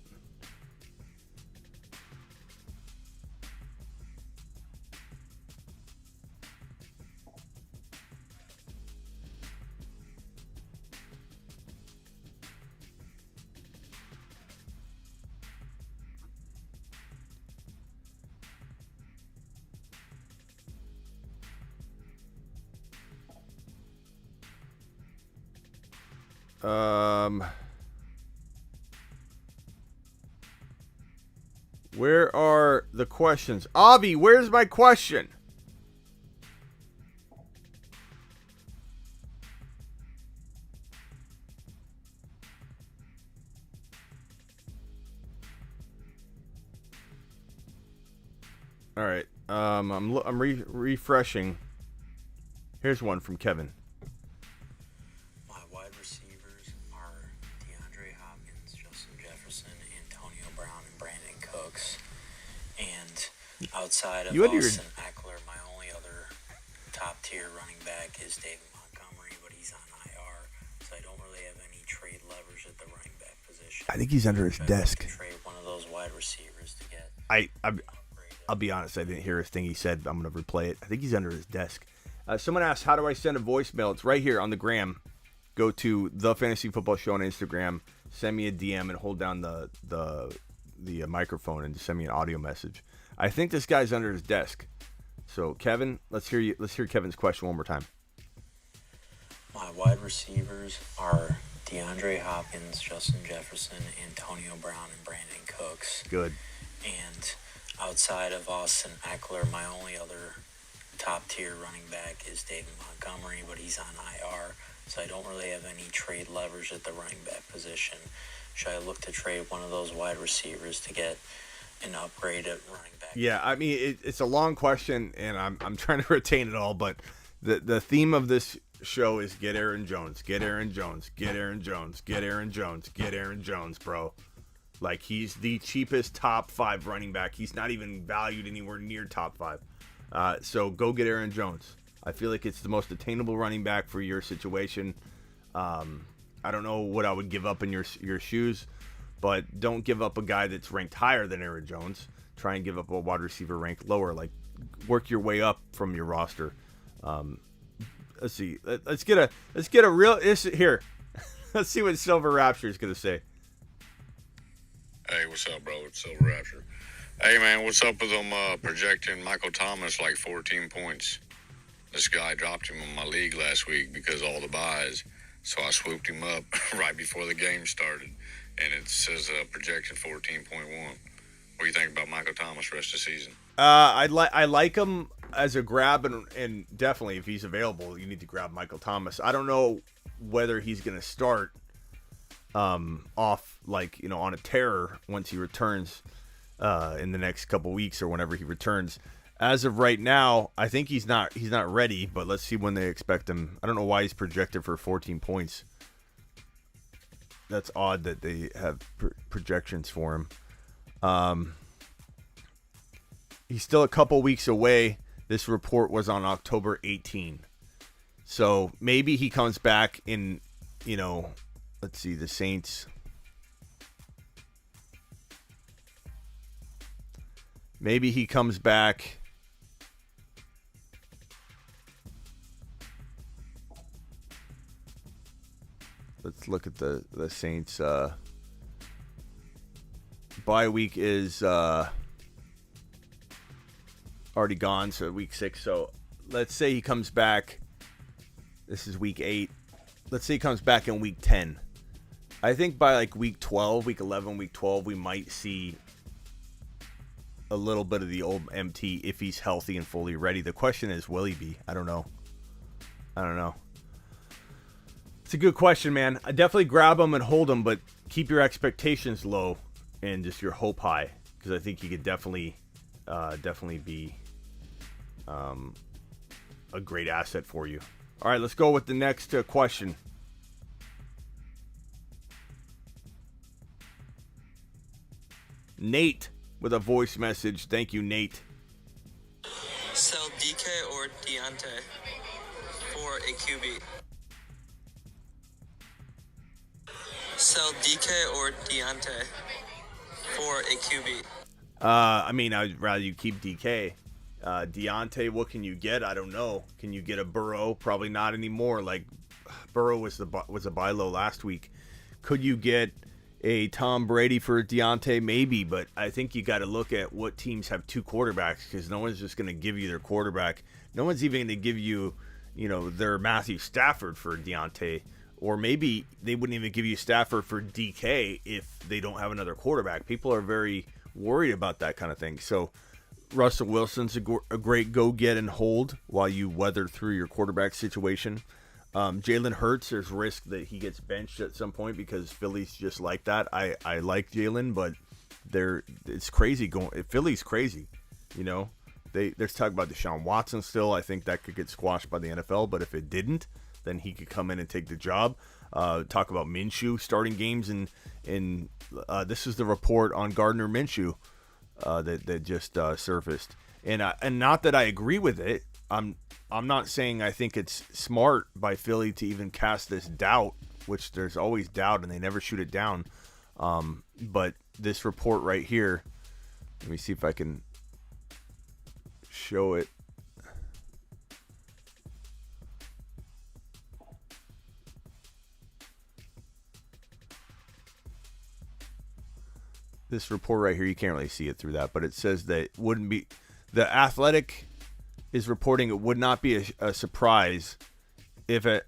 Where are the questions? Avi, where's my question? All right. I'm refreshing. Here's one from Kevin. My wide receivers are DeAndre Hopkins, Justin Jefferson, Antonio Brown, and Brandon Cooks. And outside of Austin Eckler, my only other top-tier running back is David Montgomery, but he's on IR, so I don't really have any trade leverage at the running back position. I think he's under his desk. Trade one of those wide receivers to get. I'll be honest, I didn't hear his thing he said. I'm going to replay it. I think he's under his desk. Someone asked, how do I send a voicemail? It's right here on the gram. Go to the Fantasy Football Show on Instagram. Send me a DM and hold down the microphone and just send me an audio message. I think this guy's under his desk. So, Kevin, let's hear Kevin's question one more time. My wide receivers are DeAndre Hopkins, Justin Jefferson, Antonio Brown, and Brandon Cooks. Good. And outside of Austin Eckler, my only other top-tier running back is David Montgomery, but he's on IR, so I don't really have any trade leverage at the running back position. Should I look to trade one of those wide receivers to get an upgrade at running back? Yeah, I mean, it's a long question, and I'm trying to retain it all, but the theme of this show is get Aaron Jones, get Aaron Jones, get Aaron Jones, get Aaron Jones, get Aaron Jones, bro. Like, he's the cheapest top 5 running back. He's not even valued anywhere near top 5. So go get Aaron Jones. I feel like it's the most attainable running back for your situation. I don't know what I would give up in your shoes, but don't give up a guy that's ranked higher than Aaron Jones. Try and give up a wide receiver ranked lower. Like, work your way up from your roster. Let's see. Let's get a real here. Let's see what Silver Rapture is gonna say. Hey, what's up, bro? It's Silver Rapture. Hey, man, what's up with them projecting Michael Thomas like 14 points? This guy dropped him in my league last week because of all the buys, so I swooped him up right before the game started, and it says projected 14.1. What do you think about Michael Thomas rest of the season? I like him as a grab, and definitely if he's available, you need to grab Michael Thomas. I don't know whether he's going to start off on a tear once he returns in the next couple weeks or whenever he returns. As of right now, I think he's not ready, but let's see when they expect him. I don't know why he's projected for 14 points. That's odd that they have projections for him. He's still a couple weeks away. This report was on October 18. So maybe he comes back in, let's see, the Saints. Maybe he comes back. Let's look at the Saints. Bye week is already gone, so week 6. So let's say he comes back. This is week 8. Let's say he comes back in week 10. I think by like week 12, week 11, week 12, we might see a little bit of the old MT if he's healthy and fully ready. The question is, will he be? I don't know. It's a good question, man. I definitely grab him and hold him, but keep your expectations low and just your hope high, because I think he could definitely be a great asset for you. All right, let's go with the next question. Nate with a voice message. Thank you, Nate. Sell DK or Deontay for a QB. Sell DK or Deontay for a QB. I mean, I'd rather you keep DK. Deontay, what can you get? I don't know. Can you get a Burrow? Probably not anymore. Like, Burrow was a buy low last week. Could you get a Tom Brady for Deontay? Maybe, but I think you got to look at what teams have 2 quarterbacks, because no one's just going to give you their quarterback. No one's even going to give you, their Matthew Stafford for Deontay. Or maybe they wouldn't even give you Stafford for DK if they don't have another quarterback. People are very worried about that kind of thing. So Russell Wilson's a great go get and hold while you weather through your quarterback situation. Jalen Hurts, there's risk that he gets benched at some point because Philly's just like that. I like Jalen, but it's crazy going. Philly's crazy, There's talk about Deshaun Watson still. I think that could get squashed by the NFL, but if it didn't, then he could come in and take the job. Talk about Minshew starting games, and this is the report on Gardner Minshew that just surfaced. And not that I agree with it. I'm not saying I think it's smart by Philly to even cast this doubt, which there's always doubt and they never shoot it down. But this report right here, let me see if I can show it. This report right here, you can't really see it through that, but it says that it wouldn't be, the Athletic is reporting it would not be a surprise if at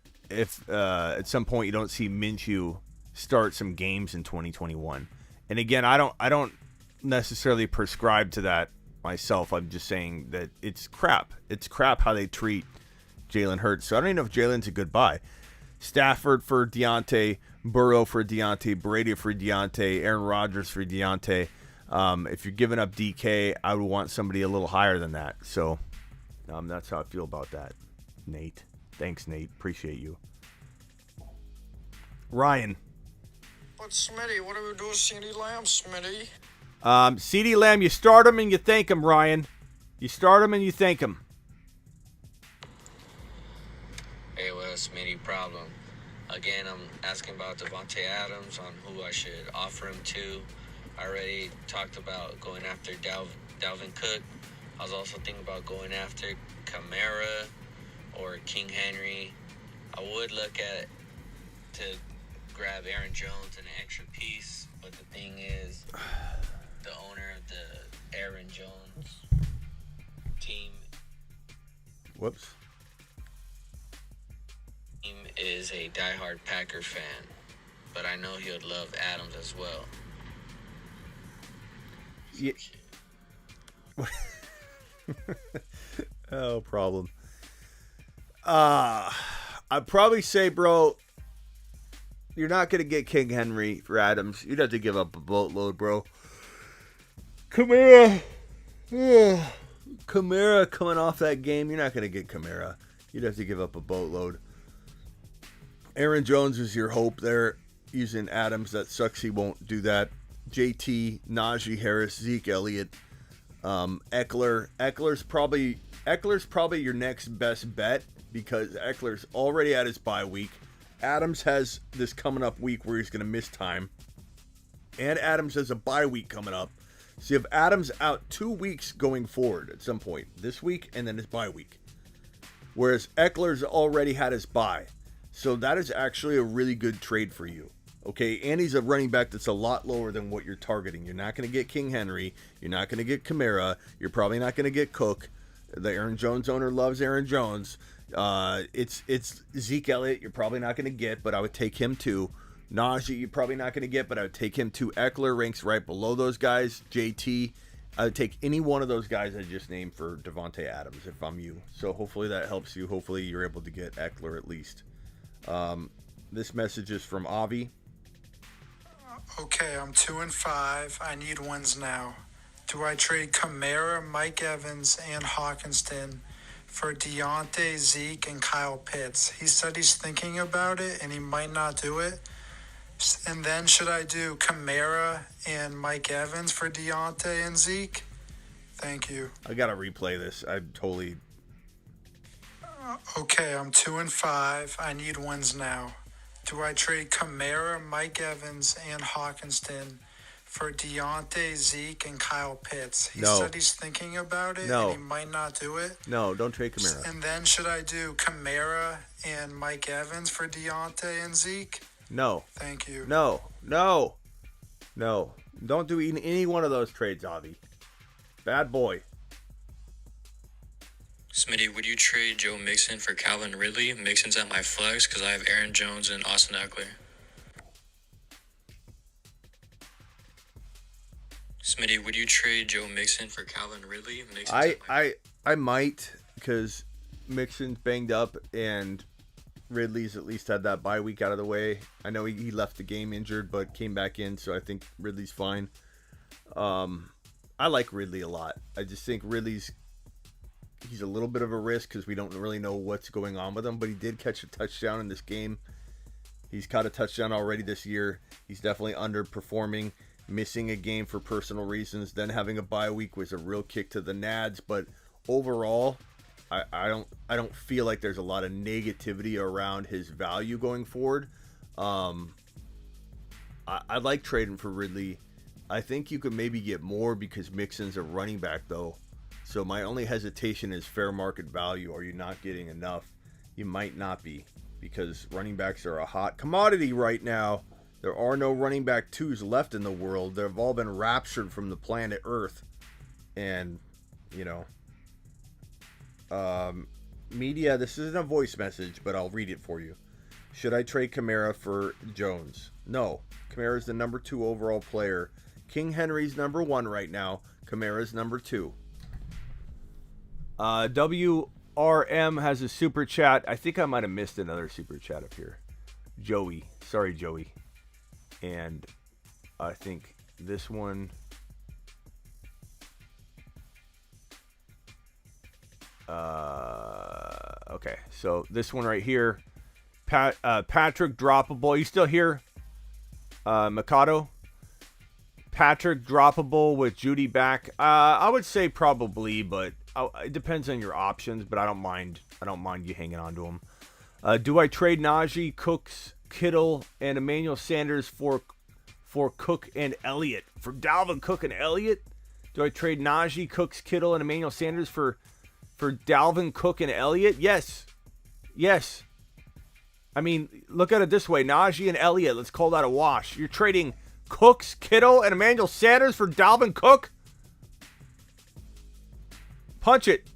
some point you don't see Minshew start some games in 2021. And again, I don't necessarily prescribe to that myself. I'm just saying that it's crap. It's crap how they treat Jalen Hurts. So I don't even know if Jalen's a good buy. Stafford for Deontay, Burrow for Deontay, Brady for Deontay, Aaron Rodgers for Deontay. If you're giving up DK, I would want somebody a little higher than that. So that's how I feel about that, Nate. Thanks, Nate. Appreciate you. Ryan. But Smitty, what do we do with CeeDee Lamb, Smitty? CeeDee Lamb, you start him and you thank him, Ryan. You start him and you thank him. Hey, well, Smitty, problem. Again, I'm asking about Devontae Adams on who I should offer him to. I already talked about going after Dalvin Cook. I was also thinking about going after Kamara or King Henry. I would look at to grab Aaron Jones and an extra piece, but the thing is, the owner of the Aaron Jones team is a diehard Packer fan, but I know he would love Adams as well. Yeah. Oh, problem. I'd probably say, bro, you're not going to get King Henry for Adams. You'd have to give up a boatload, bro. Kamara coming off that game, you're not going to get Kamara. You'd have to give up a boatload. Aaron Jones is your hope there using Adams. That sucks he won't do that. JT, Najee Harris, Zeke Elliott, Eckler. Eckler's probably your next best bet because Eckler's already at his bye week. Adams has this coming up week where he's going to miss time. And Adams has a bye week coming up. So you have Adams out 2 weeks going forward at some point. This week and then his bye week. Whereas Eckler's already had his bye. So that is actually a really good trade for you. Okay, and he's a running back that's a lot lower than what you're targeting. You're not going to get King Henry. You're not going to get Kamara. You're probably not going to get Cook. The Aaron Jones owner loves Aaron Jones. It's Zeke Elliott you're probably not going to get, but I would take him too. Najee you're probably not going to get, but I would take him too. Eckler ranks right below those guys. JT, I would take any one of those guys I just named for Devontae Adams if I'm you. So hopefully that helps you. Hopefully you're able to get Eckler at least. This message is from Avi. Okay, I'm 2-5. I need wins now. Do I trade Kamara, Mike Evans, and Hawkinson for Deontay, Zeke, and Kyle Pitts? He said he's thinking about it, and he might not do it. And then should I do Kamara and Mike Evans for Deontay and Zeke? Thank you. I got to replay this. I totally... Okay, I'm 2-5. I need wins now. Do I trade Kamara, Mike Evans, and Hawkinson for Deontay, Zeke, and Kyle Pitts? He said he's thinking about it, and he might not do it. No, don't trade Kamara. And then should I do Kamara and Mike Evans for Deontay and Zeke? No. Thank you. No. Don't do any one of those trades, Avi. Bad boy. Smitty, would you trade Joe Mixon for Calvin Ridley? Mixon's at my flex because I have Aaron Jones and Austin Eckler. Smitty, would you trade Joe Mixon for Calvin Ridley? I might because Mixon's banged up and Ridley's at least had that bye week out of the way. I know he left the game injured but came back in, so I think Ridley's fine. I like Ridley a lot. I just think Ridley's he's a little bit of a risk because we don't really know what's going on with him, but he did catch a touchdown in this game. He's caught a touchdown already this year. He's definitely underperforming, missing a game for personal reasons. Then having a bye week was a real kick to the nads. But overall, I don't feel like there's a lot of negativity around his value going forward. I like trading for Ridley. I think you could maybe get more because Mixon's a running back though. So my only hesitation is fair market value. Are you not getting enough? You might not be, because running backs are a hot commodity right now. There are no running back 2s left in the world. They've all been raptured from the planet Earth. And, you know, media, this isn't a voice message, but I'll read it for you. Should I trade Kamara for Jones? No. Kamara's the number 2 overall player. King Henry's number 1 right now. Kamara's number 2. WRM has a super chat. I think I might have missed another super chat up here. Joey. Sorry, Joey. And I think this one... okay, so this one right here. Patrick Droppable. You still here? Mikado? Patrick Droppable with Judy back. I would say probably, but it depends on your options. But I don't mind you hanging on to him. Do I trade Najee, Cooks, Kittle, and Emmanuel Sanders for Cook and Elliott? For Dalvin Cook and Elliott? Do I trade Najee, Cooks, Kittle, and Emmanuel Sanders for Dalvin Cook and Elliott? Yes. Yes. I mean, look at it this way. Najee and Elliott, let's call that a wash. You're trading Cooks, Kittle, and Emmanuel Sanders for Dalvin Cook? Punch it.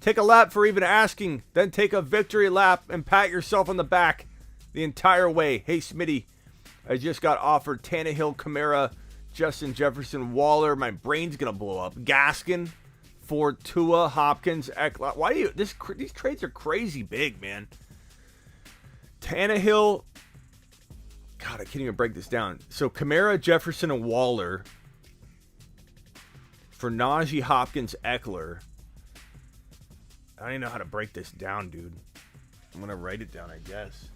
Take a lap for even asking, then take a victory lap and pat yourself on the back the entire way. Hey, Smitty, I just got offered Tannehill, Kamara, Justin Jefferson, Waller. My brain's going to blow up. Gaskin for Tua, Hopkins, Eckler. Why do you... These trades are crazy big, man. Tannehill... God, I can't even break this down. So, Kamara, Jefferson, and Waller for Najee, Hopkins, Eckler. I don't even know how to break this down, dude. I'm going to write it down, I guess.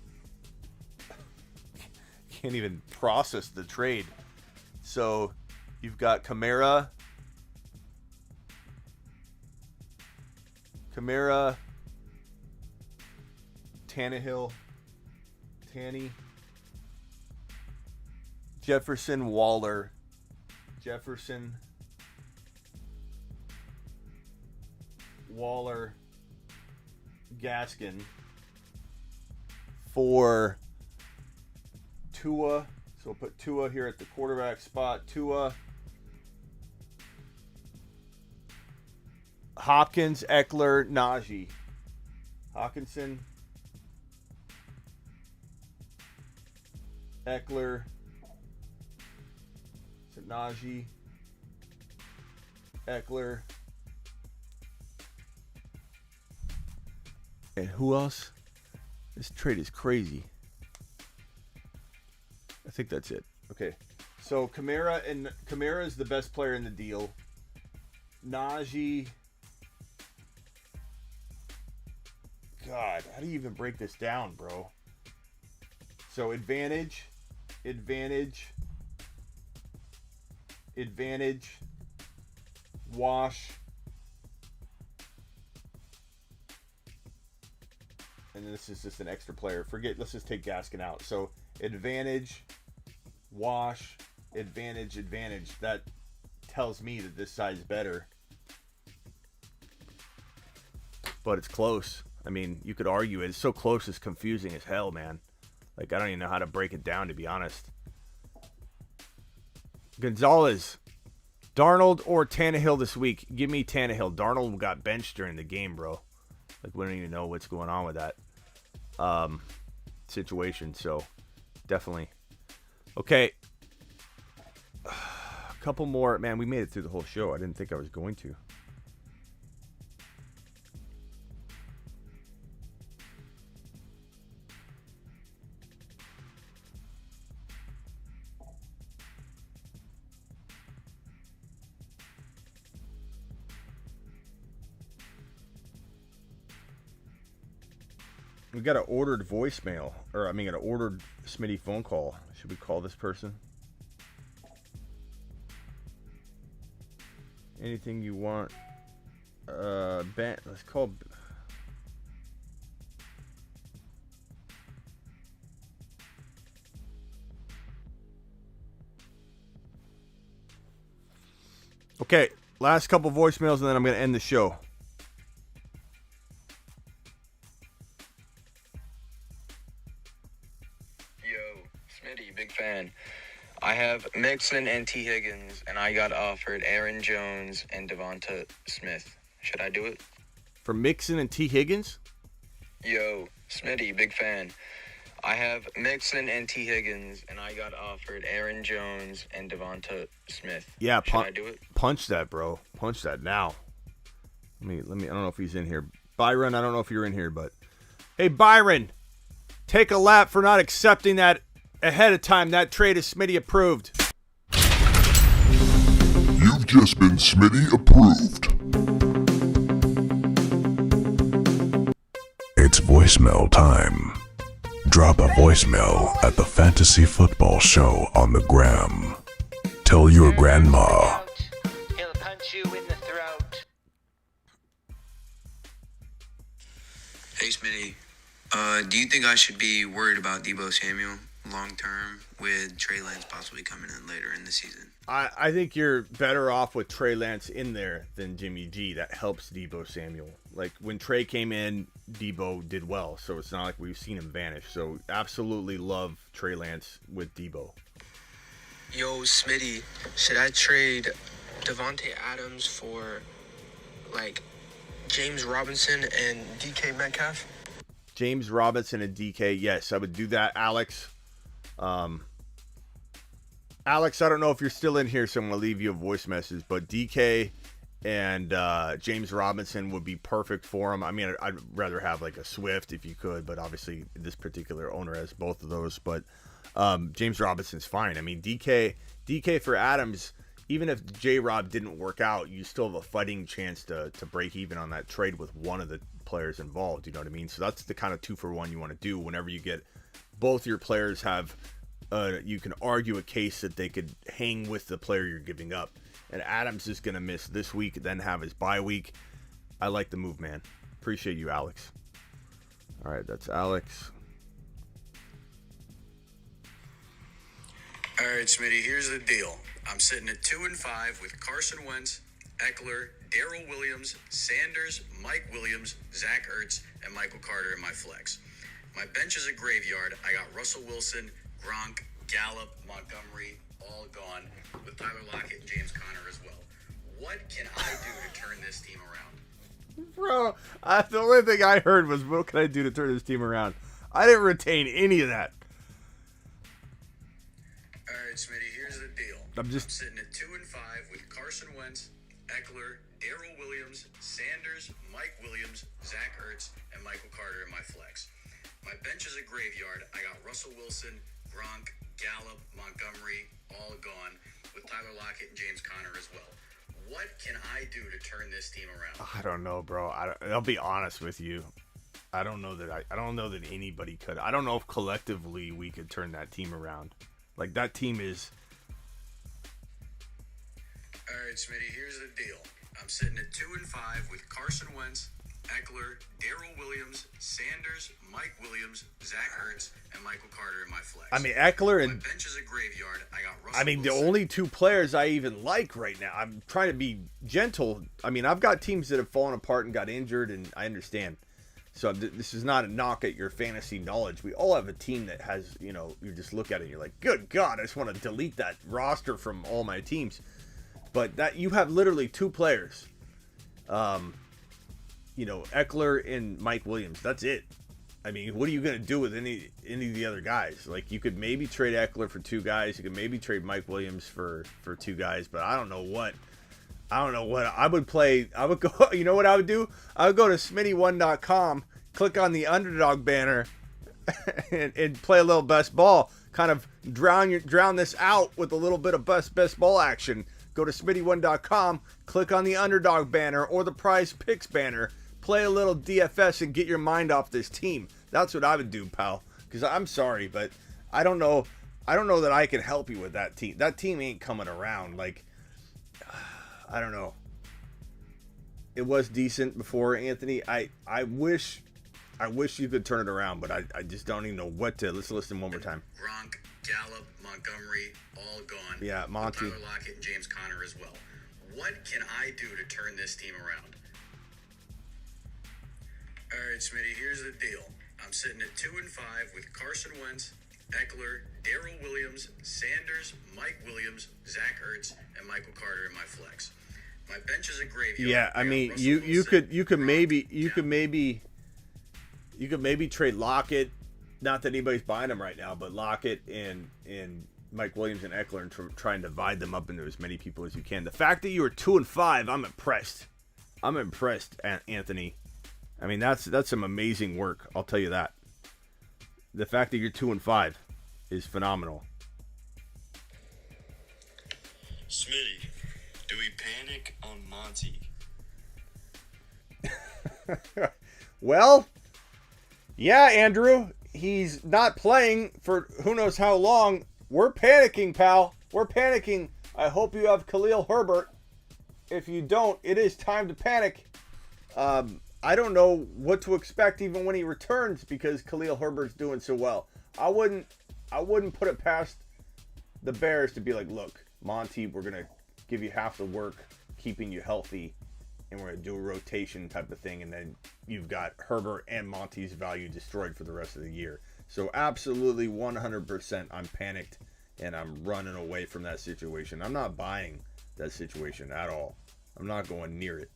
Can't even process the trade. So, you've got Kamara, Tannehill, Tanny, Jefferson, Waller, Jefferson, Waller, Gaskin for Tua. So we'll put Tua here at the quarterback spot. Tua, Hopkins, Eckler, Najee. Hawkinson, Eckler, so Najee, Eckler, and who else? This trade is crazy. I think that's it. Okay, so Kamara is the best player in the deal. Najee. God, how do you even break this down, bro? So advantage, wash, and this is just an extra player. Let's just take Gaskin out. So advantage, wash, advantage. That tells me that this side's better. But it's close. I mean, you could argue it. It's so close, it's confusing as hell, man. Like, I don't even know how to break it down, to be honest. Gonzalez, Darnold or Tannehill this week? Give me Tannehill. Darnold got benched during the game, bro. Like, we don't even know what's going on with that situation. So, definitely. Okay. A couple more. Man, we made it through the whole show. I didn't think I was going to. We got an ordered voicemail, or I mean, an ordered Smitty phone call. Should we call this person? Anything you want? Ben, let's call. Okay, last couple voicemails, and then I'm gonna end the show. Smitty, big fan. I have Mixon and T. Higgins, and I got offered Aaron Jones and Devonta Smith. Should I do it? For Mixon and T. Higgins? Yo, Smitty, big fan. I have Mixon and T. Higgins, and I got offered Aaron Jones and Devonta Smith. Yeah, should I do it? Punch that, bro. Punch that now. Let me. I don't know if he's in here. Byron, I don't know if you're in here, but hey, Byron, take a lap for not accepting that ahead of time. That trade is Smitty approved. You've just been Smitty approved. It's voicemail time. Drop a voicemail at the Fantasy Football Show on the gram. Tell your grandma. He'll punch you in the throat. Hey, Smitty. Do you think I should be worried about Deebo Samuel long term with Trey Lance possibly coming in later in the season? I think you're better off with Trey Lance in there than Jimmy G. That helps Deebo Samuel. Like, when Trey came in, Deebo did well, so it's not like we've seen him vanish. So absolutely love Trey Lance with Deebo. Yo, Smitty, should I trade Devontae Adams for, like, James Robinson and DK Metcalf? James Robinson and DK, yes, I would do that, Alex. Alex, I don't know if you're still in here, so I'm going to leave you a voice message, but DK and James Robinson would be perfect for him. I mean, I'd rather have like a Swift if you could, but obviously this particular owner has both of those. But James Robinson's fine. I mean, DK for Adams, even if J-Rob didn't work out, you still have a fighting chance to break even on that trade with one of the players involved. You know what I mean? So that's the kind of 2-for-1 you want to do whenever you get both your players have. You can argue a case that they could hang with the player you're giving up. And Adams is going to miss this week, then have his bye week. I like the move, man. Appreciate you, Alex. All right, that's Alex. All right, Smitty, here's the deal. I'm sitting at 2-5 with Carson Wentz, Eckler, Darrell Williams, Sanders, Mike Williams, Zach Ertz, and Michael Carter in my flex. My bench is a graveyard. I got Russell Wilson, Gronk, Gallup, Montgomery, all gone, with Tyler Lockett and James Conner as well. What can I do to turn this team around? Bro, the only thing I heard was, what can I do to turn this team around? I didn't retain any of that. All right, Smitty, here's the deal. I'm sitting at 2-5 with Carson Wentz, Eckler, Darrell Williams, Sanders, Mike Williams, Zach Ertz, and Michael Carter in my flex. My bench is a graveyard. I got Russell Wilson, Gronk, Gallup, Montgomery, all gone, with Tyler Lockett and James Conner as well. What can I do to turn this team around? I don't know, bro. I'll be honest with you. I don't know that anybody could. I don't know if collectively we could turn that team around. Like, that team is. All right, Smitty, here's the deal. I'm sitting at 2-5 with Carson Wentz, Eckler, Darrell Williams, Sanders, Mike Williams, Zach Ertz, and Michael Carter in my flex. I mean, Eckler and. My bench is a graveyard. I got Russell I mean, Wilson. the only two players I even like right now. I'm trying to be gentle. I mean, I've got teams that have fallen apart and got injured, and I understand. So this is not a knock at your fantasy knowledge. We all have a team that has, you just look at it and you're like, good God, I just want to delete that roster from all my teams. But that you have literally two players. Eckler and Mike Williams. That's it. I mean, what are you going to do with any of the other guys? Like, you could maybe trade Eckler for two guys. You could maybe trade Mike Williams for two guys. But I don't know what I would play. I would go, you know what I would do? I would go to Smitty1.com, click on the underdog banner, and play a little best ball. Kind of drown this out with a little bit of best ball action. Go to Smitty1.com, click on the underdog banner or the prize picks banner, play a little DFS and get your mind off this team. That's what I would do, pal. Because I'm sorry, but I don't know that I can help you with that team. That team ain't coming around. Like, I don't know. It was decent before, Anthony. I wish you could turn it around, but I just don't even know what to. Let's listen one more time. Gronk, Gallup, Montgomery, all gone. Yeah, Monty. Tyler Lockett and James Conner as well. What can I do to turn this team around? All right, Smitty, here's the deal. I'm sitting at 2-5 with Carson Wentz, Eckler, Darrell Williams, Sanders, Mike Williams, Zach Ertz, and Michael Carter in my flex. My bench is a graveyard. Yeah, I mean, you could maybe trade Lockett. Not that anybody's buying him right now, but Lockett and Mike Williams and Eckler and try and divide them up into as many people as you can. The fact that you were 2-5, I'm impressed. I'm impressed, Anthony. I mean, that's some amazing work. I'll tell you that. The fact that you're 2-5 is phenomenal. Smitty, do we panic on Monty? Well, yeah, Andrew. He's not playing for who knows how long. We're panicking, pal. We're panicking. I hope you have Khalil Herbert. If you don't, it is time to panic. I don't know what to expect even when he returns because Khalil Herbert's doing so well. I wouldn't put it past the Bears to be like, look, Monty, we're gonna give you half the work keeping you healthy, and we're gonna do a rotation type of thing, and then you've got Herbert and Monty's value destroyed for the rest of the year. So absolutely 100% I'm panicked and I'm running away from that situation. I'm not buying that situation at all. I'm not going near it.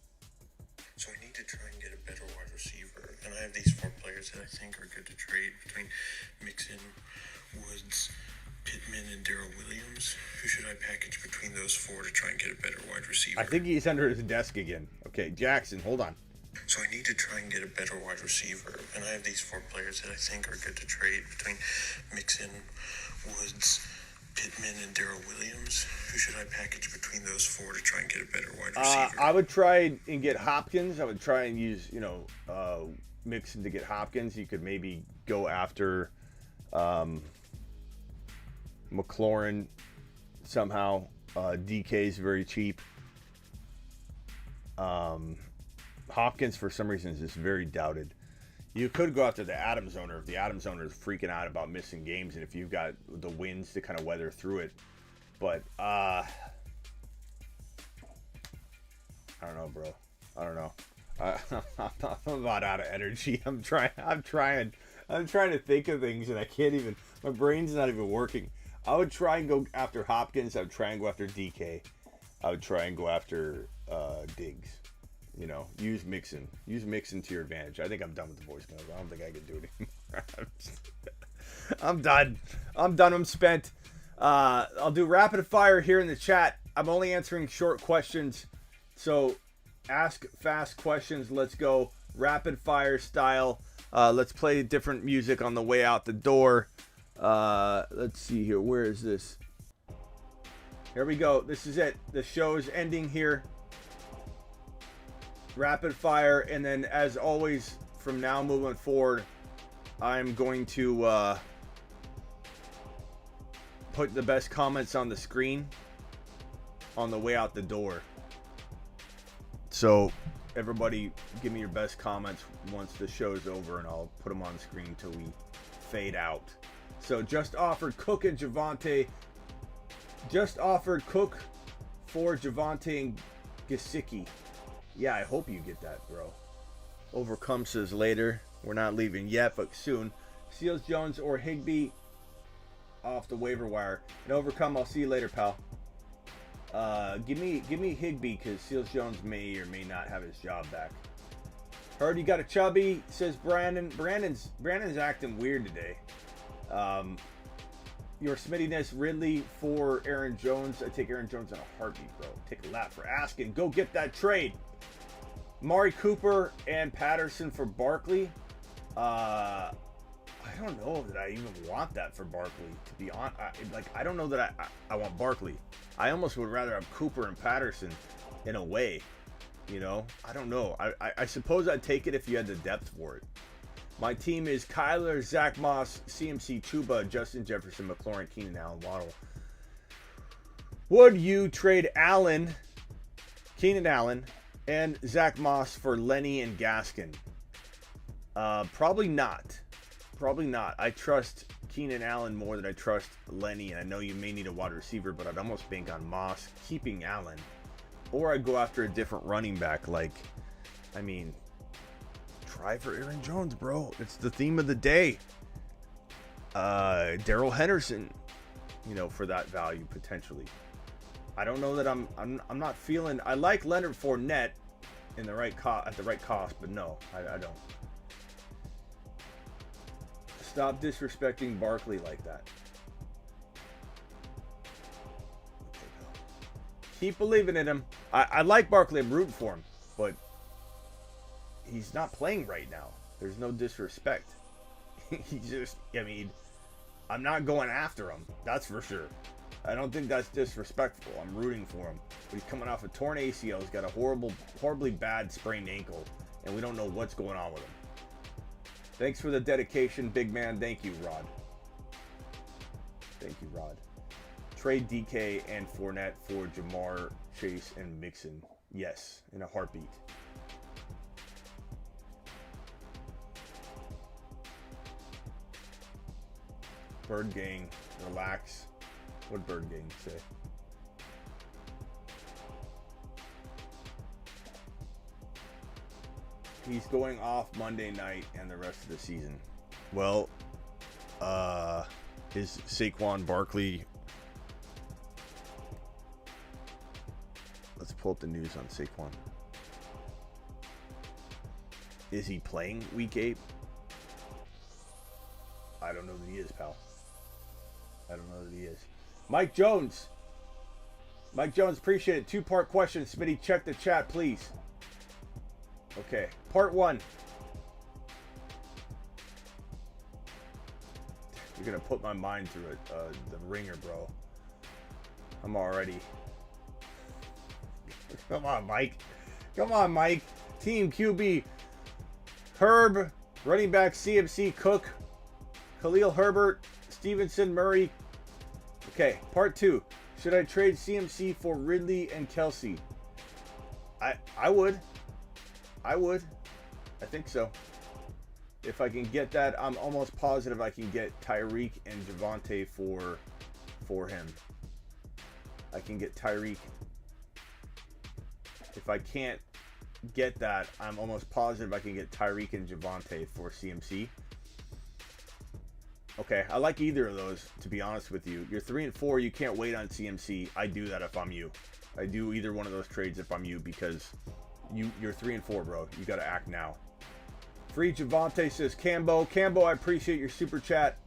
So I need to try and get a better wide receiver. And I have these 4 players that I think are good to trade between Mixon, Woods, Pittman, and Darrell Williams. Who should I package between those 4 to try and get a better wide receiver? I think he's under his desk again. Okay, Jackson, hold on. So I need to try and get a better wide receiver. And I have these 4 players that I think are good to trade between Mixon, Woods, Pittman, and Darrell Williams. Who should I package between those 4 to try and get a better wide receiver? I would try and get Hopkins. I would try and use, Mixon to get Hopkins. You could maybe go after McLaurin somehow. DK is very cheap. Hopkins, for some reason, is just very doubted. You could go after the Adams owner if the Adams owner is freaking out about missing games and if you've got the wins to kind of weather through it. But, I don't know, bro. I don't know. I'm about out of energy. I'm trying to think of things and I can't even, my brain's not even working. I would try and go after Hopkins. I would try and go after DK. I would try and go after Diggs. Use Mixon. Use Mixon to your advantage. I think I'm done with the voicemails. I don't think I can do it anymore. I'm done. I'm spent. I'll do rapid fire here in the chat. I'm only answering short questions. So ask fast questions. Let's go rapid fire style. Let's play different music on the way out the door. Let's see here. Where is this? Here we go. This is it. The show is ending here. Rapid fire, and then as always from now moving forward, I'm going to put the best comments on the screen on the way out the door. So everybody give me your best comments once the show's over, and I'll put them on the screen until we fade out. So just offered Cook and Javonte. Just offered Cook for Javonte and Gesicki. Yeah, I hope you get that, bro. Overcome says later. We're not leaving yet, but soon. Seals Jones or Higbee off the waiver wire. And Overcome, I'll see you later, pal. Give me Higbee because Seals Jones may or may not have his job back. Heard you got a chubby, says Brandon. Brandon's acting weird today. Your Smittiness Ridley for Aaron Jones. I take Aaron Jones in a heartbeat, bro. Take a lap for asking. Go get that trade. Amari Cooper and Patterson for Barkley. I don't know that I even want that for Barkley, to be honest. I don't know that I want Barkley. I almost would rather have Cooper and Patterson in a way. I don't know. I suppose I'd take it if you had the depth for it. My team is Kyler, Zach Moss, CMC, Chuba, Justin Jefferson, McLaurin, Keenan Allen, Waddle. Would you trade Allen, Keenan Allen, and Zach Moss for Lenny and Gaskin? Probably not. Probably not. I trust Keenan Allen more than I trust Lenny, and I know you may need a wide receiver, but I'd almost bank on Moss keeping Allen. Or I'd go after a different running back. Like, I mean, try for Aaron Jones, bro. It's the theme of the day. Darrell Henderson, you know, for that value potentially. I don't know that I'm not feeling. I like Leonard Fournette in the right at the right cost, but no, I don't. Stop disrespecting Barkley like that. Okay, go. Keep believing in him. I like Barkley. I'm rooting for him, but he's not playing right now. There's no disrespect. He just, I mean, I'm not going after him. That's for sure. I don't think that's disrespectful. I'm rooting for him. But he's coming off a torn ACL. He's got a horribly bad sprained ankle, and we don't know what's going on with him. Thanks for the dedication, big man. Thank you, Rod. Thank you, Rod. Trade DK and Fournette for Jamar, Chase, and Mixon. Yes, in a heartbeat. Bird Gang, relax. What did Bird Gang say? He's going off Monday night and the rest of the season. Well, is Saquon Barkley... Let's pull up the news on Saquon. Is he playing week 8? I don't know that he is, pal. I don't know that he is. Mike Jones. Mike Jones, appreciate it. 2-part question. Smitty, check the chat, please. Okay, part 1. You're going to put my mind through it. The ringer, bro. I'm already... Come on, Mike. Come on, Mike. Team QB. Herb. Running back CMC, Cook. Khalil Herbert. Stevenson, Murray. Okay, part 2. Should I trade CMC for Ridley and Kelsey? I would. I would. I think so. If I can get that, I'm almost positive I can get Tyreek and Javonte for him. I can get Tyreek. If I can't get that, I'm almost positive I can get Tyreek and Javonte for CMC. Okay, I like either of those, to be honest with you. You're 3 and 4, you can't wait on CMC. I do that if I'm you. I do either one of those trades if I'm you, because you're 3 and 4, bro. You gotta act now. Free Javonte, says Cambo. Cambo, I appreciate your super chat.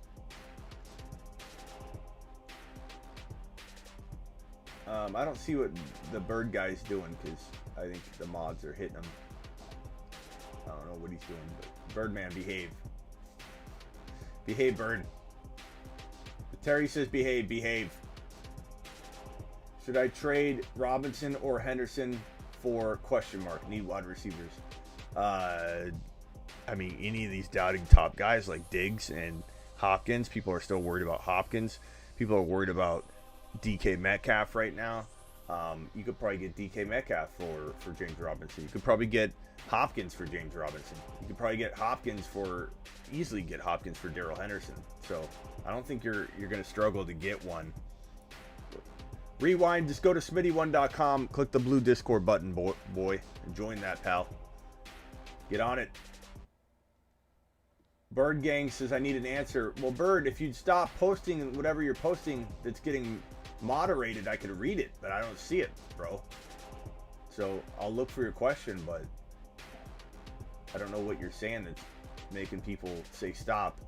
I don't see what the bird guy's doing, because I think the mods are hitting him. I don't know what he's doing, but Birdman, behave. Behave, Bird. Terry says behave. Should I trade Robinson or Henderson for question mark? Need wide receivers. I mean, any of these doubting top guys like Diggs and Hopkins, people are still worried about Hopkins. People are worried about DK Metcalf right now. You could probably get DK Metcalf for James Robinson. You could probably get Hopkins for James Robinson. You could probably get easily get Hopkins for Darrell Henderson. So I don't think you're going to struggle to get one. Rewind, just go to smitty1.com, click the blue Discord button, boy, and join that, pal. Get on it. Bird Gang says, I need an answer. Well, Bird, if you'd stop posting whatever you're posting that's getting moderated, I could read it, but I don't see it, bro. So I'll look for your question, but I don't know what you're saying that's making people say stop.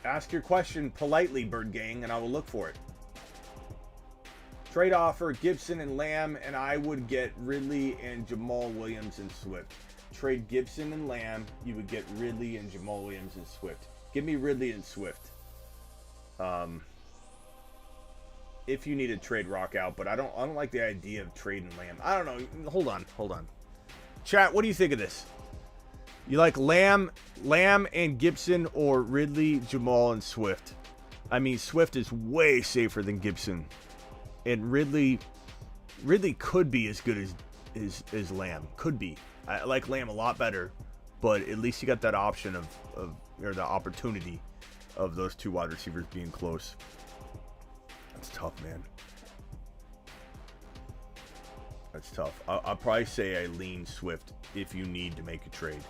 Ask your question politely, Bird Gang, and I will look for it. Trade offer, Gibson and Lamb, and I would get Ridley and Jamal Williams and Swift. Trade Gibson and Lamb, you would get Ridley and Jamal Williams and Swift. Give me Ridley and Swift. if you need to trade Rock out, but I don't like the idea of trading Lamb. I don't know. Hold on. Chat, what do you think of this? You like Lamb and Gibson, or Ridley, Jamal, and Swift? I mean, Swift is way safer than Gibson, and Ridley could be as good as Lamb. Could be. I like Lamb a lot better, but at least you got that option of or the opportunity of those two wide receivers being close. That's tough, man. That's tough. I'll probably say I lean Swift if you need to make a trade.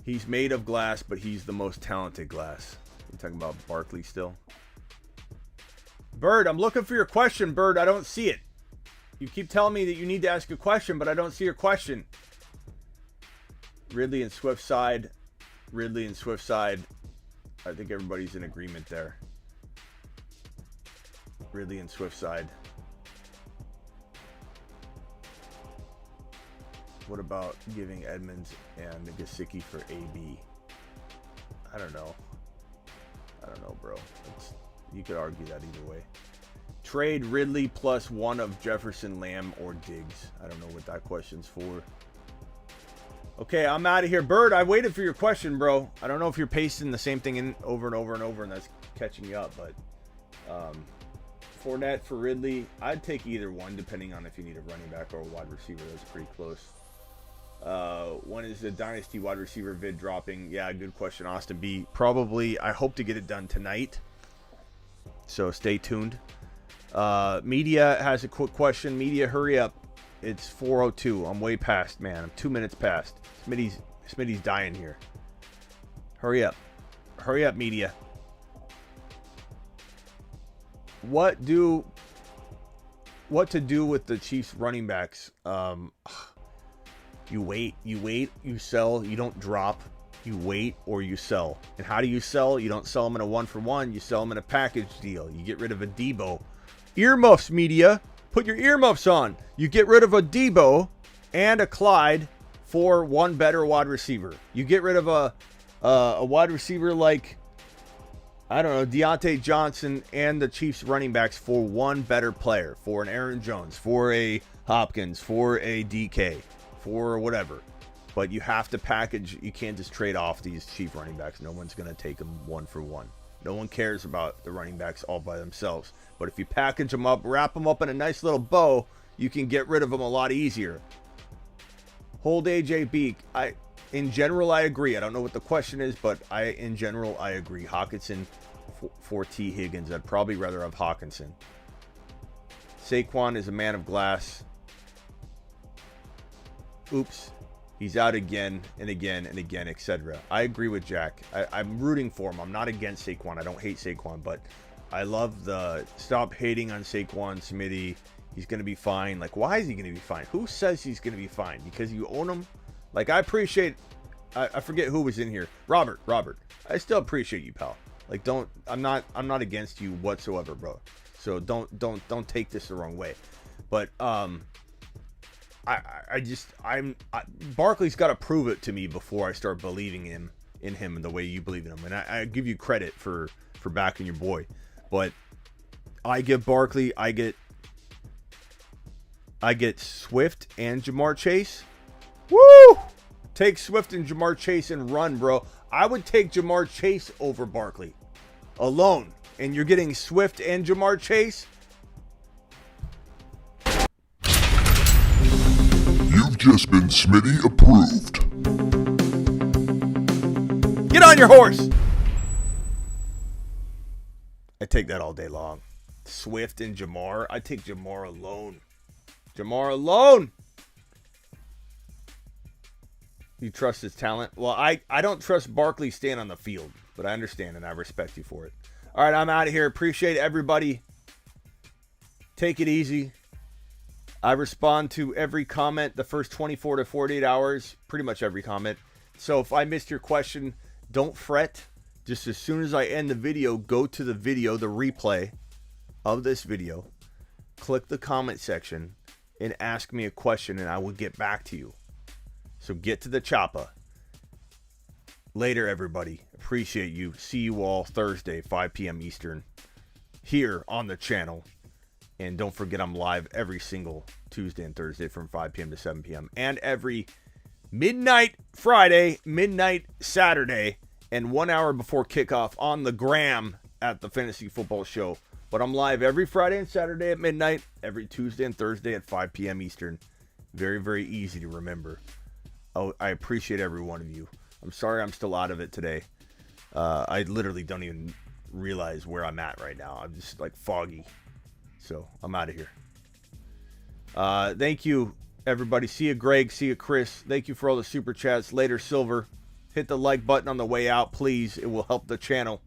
He's made of glass, but he's the most talented glass. You talking about Barkley still? Bird, I'm looking for your question, Bird. I don't see it. You keep telling me that you need to ask a question, but I don't see your question. Ridley and Swift side. I think everybody's in agreement there. Ridley and Swift side. What about giving Edmonds and Gesicki for AB? I don't know, bro. You could argue that either way. Trade Ridley plus one of Jefferson, Lamb, or Diggs. I don't know what that question's for. Okay, I'm out of here. Bird, I waited for your question, bro. I don't know if you're pasting the same thing in over and over and over, and that's catching you up, but Fournette for Ridley. I'd take either one, depending on if you need a running back or a wide receiver. That's pretty close. When is the Dynasty wide receiver vid dropping? Yeah, good question, Austin B. Probably, I hope to get it done tonight, so stay tuned. Media has a quick question. Media, hurry up. It's 4:02. I'm way past, man. I'm 2 minutes past. Smitty's dying here. Hurry up. Hurry up, media. What to do with the Chiefs running backs? You wait, you sell, you don't drop, you wait, or you sell. And how do you sell? You don't sell them in a 1-for-1, you sell them in a package deal. You get rid of a Debo. Earmuffs, media. Put your earmuffs on. You get rid of a Debo and a Clyde for one better wide receiver. You get rid of a wide receiver like, I don't know, Deontay Johnson and the Chiefs running backs for one better player, for an Aaron Jones, for a Hopkins, for a DK, for whatever. But you have to package. You can't just trade off these Chief running backs. No one's going to take them 1-for-1. No one cares about the running backs all by themselves. But if you package them up, wrap them up in a nice little bow, you can get rid of them a lot easier. Hold AJ Beak. In general, I agree. I don't know what the question is, but in general, I agree. Hawkinson for T. Higgins. I'd probably rather have Hawkinson. Saquon is a man of glass. Oops. He's out again and again and again, etc. I agree with Jack. I'm rooting for him. I'm not against Saquon. I don't hate Saquon, but I love the stop hating on Saquon, Smitty. He's going to be fine. Like, why is he going to be fine? Who says he's going to be fine? Because you own him? Like, I appreciate, I forget who was in here. Robert. I still appreciate you, pal. Like, I'm not against you whatsoever, bro. So don't take this the wrong way. But, Barkley's got to prove it to me before I start believing in him the way you believe in him. And I give you credit for backing your boy. But I give Barkley, I get Swift and Jamar Chase. Woo! Take Swift and Jamar Chase and run, bro. I would take Jamar Chase over Barkley alone. And you're getting Swift and Jamar Chase? You've just been Smitty approved. Get on your horse! I take that all day long. Swift and Jamar. I take Jamar alone. Jamar alone! You trust his talent? Well, I don't trust Barkley staying on the field, but I understand and I respect you for it. All right, I'm out of here. Appreciate everybody. Take it easy. I respond to every comment the first 24 to 48 hours, pretty much every comment. So if I missed your question, don't fret. Just as soon as I end the video, go to the video, the replay of this video, click the comment section, and ask me a question, and I will get back to you. So get to the chopper. Later, everybody. Appreciate you. See you all Thursday, 5 p.m. Eastern, here on the channel. And don't forget, I'm live every single Tuesday and Thursday from 5 p.m. to 7 p.m. And every midnight Friday, midnight Saturday, and 1 hour before kickoff on the gram at the Fantasy Football Show. But I'm live every Friday and Saturday at midnight, every Tuesday and Thursday at 5 p.m. Eastern. Very, very easy to remember. Oh, I appreciate every one of you. I'm sorry I'm still out of it today. I literally don't even realize where I'm at right now. I'm just like foggy. So I'm out of here. Thank you, everybody. See you, Greg. See you, Chris. Thank you for all the super chats. Later, Silver. Hit the like button on the way out, please. It will help the channel.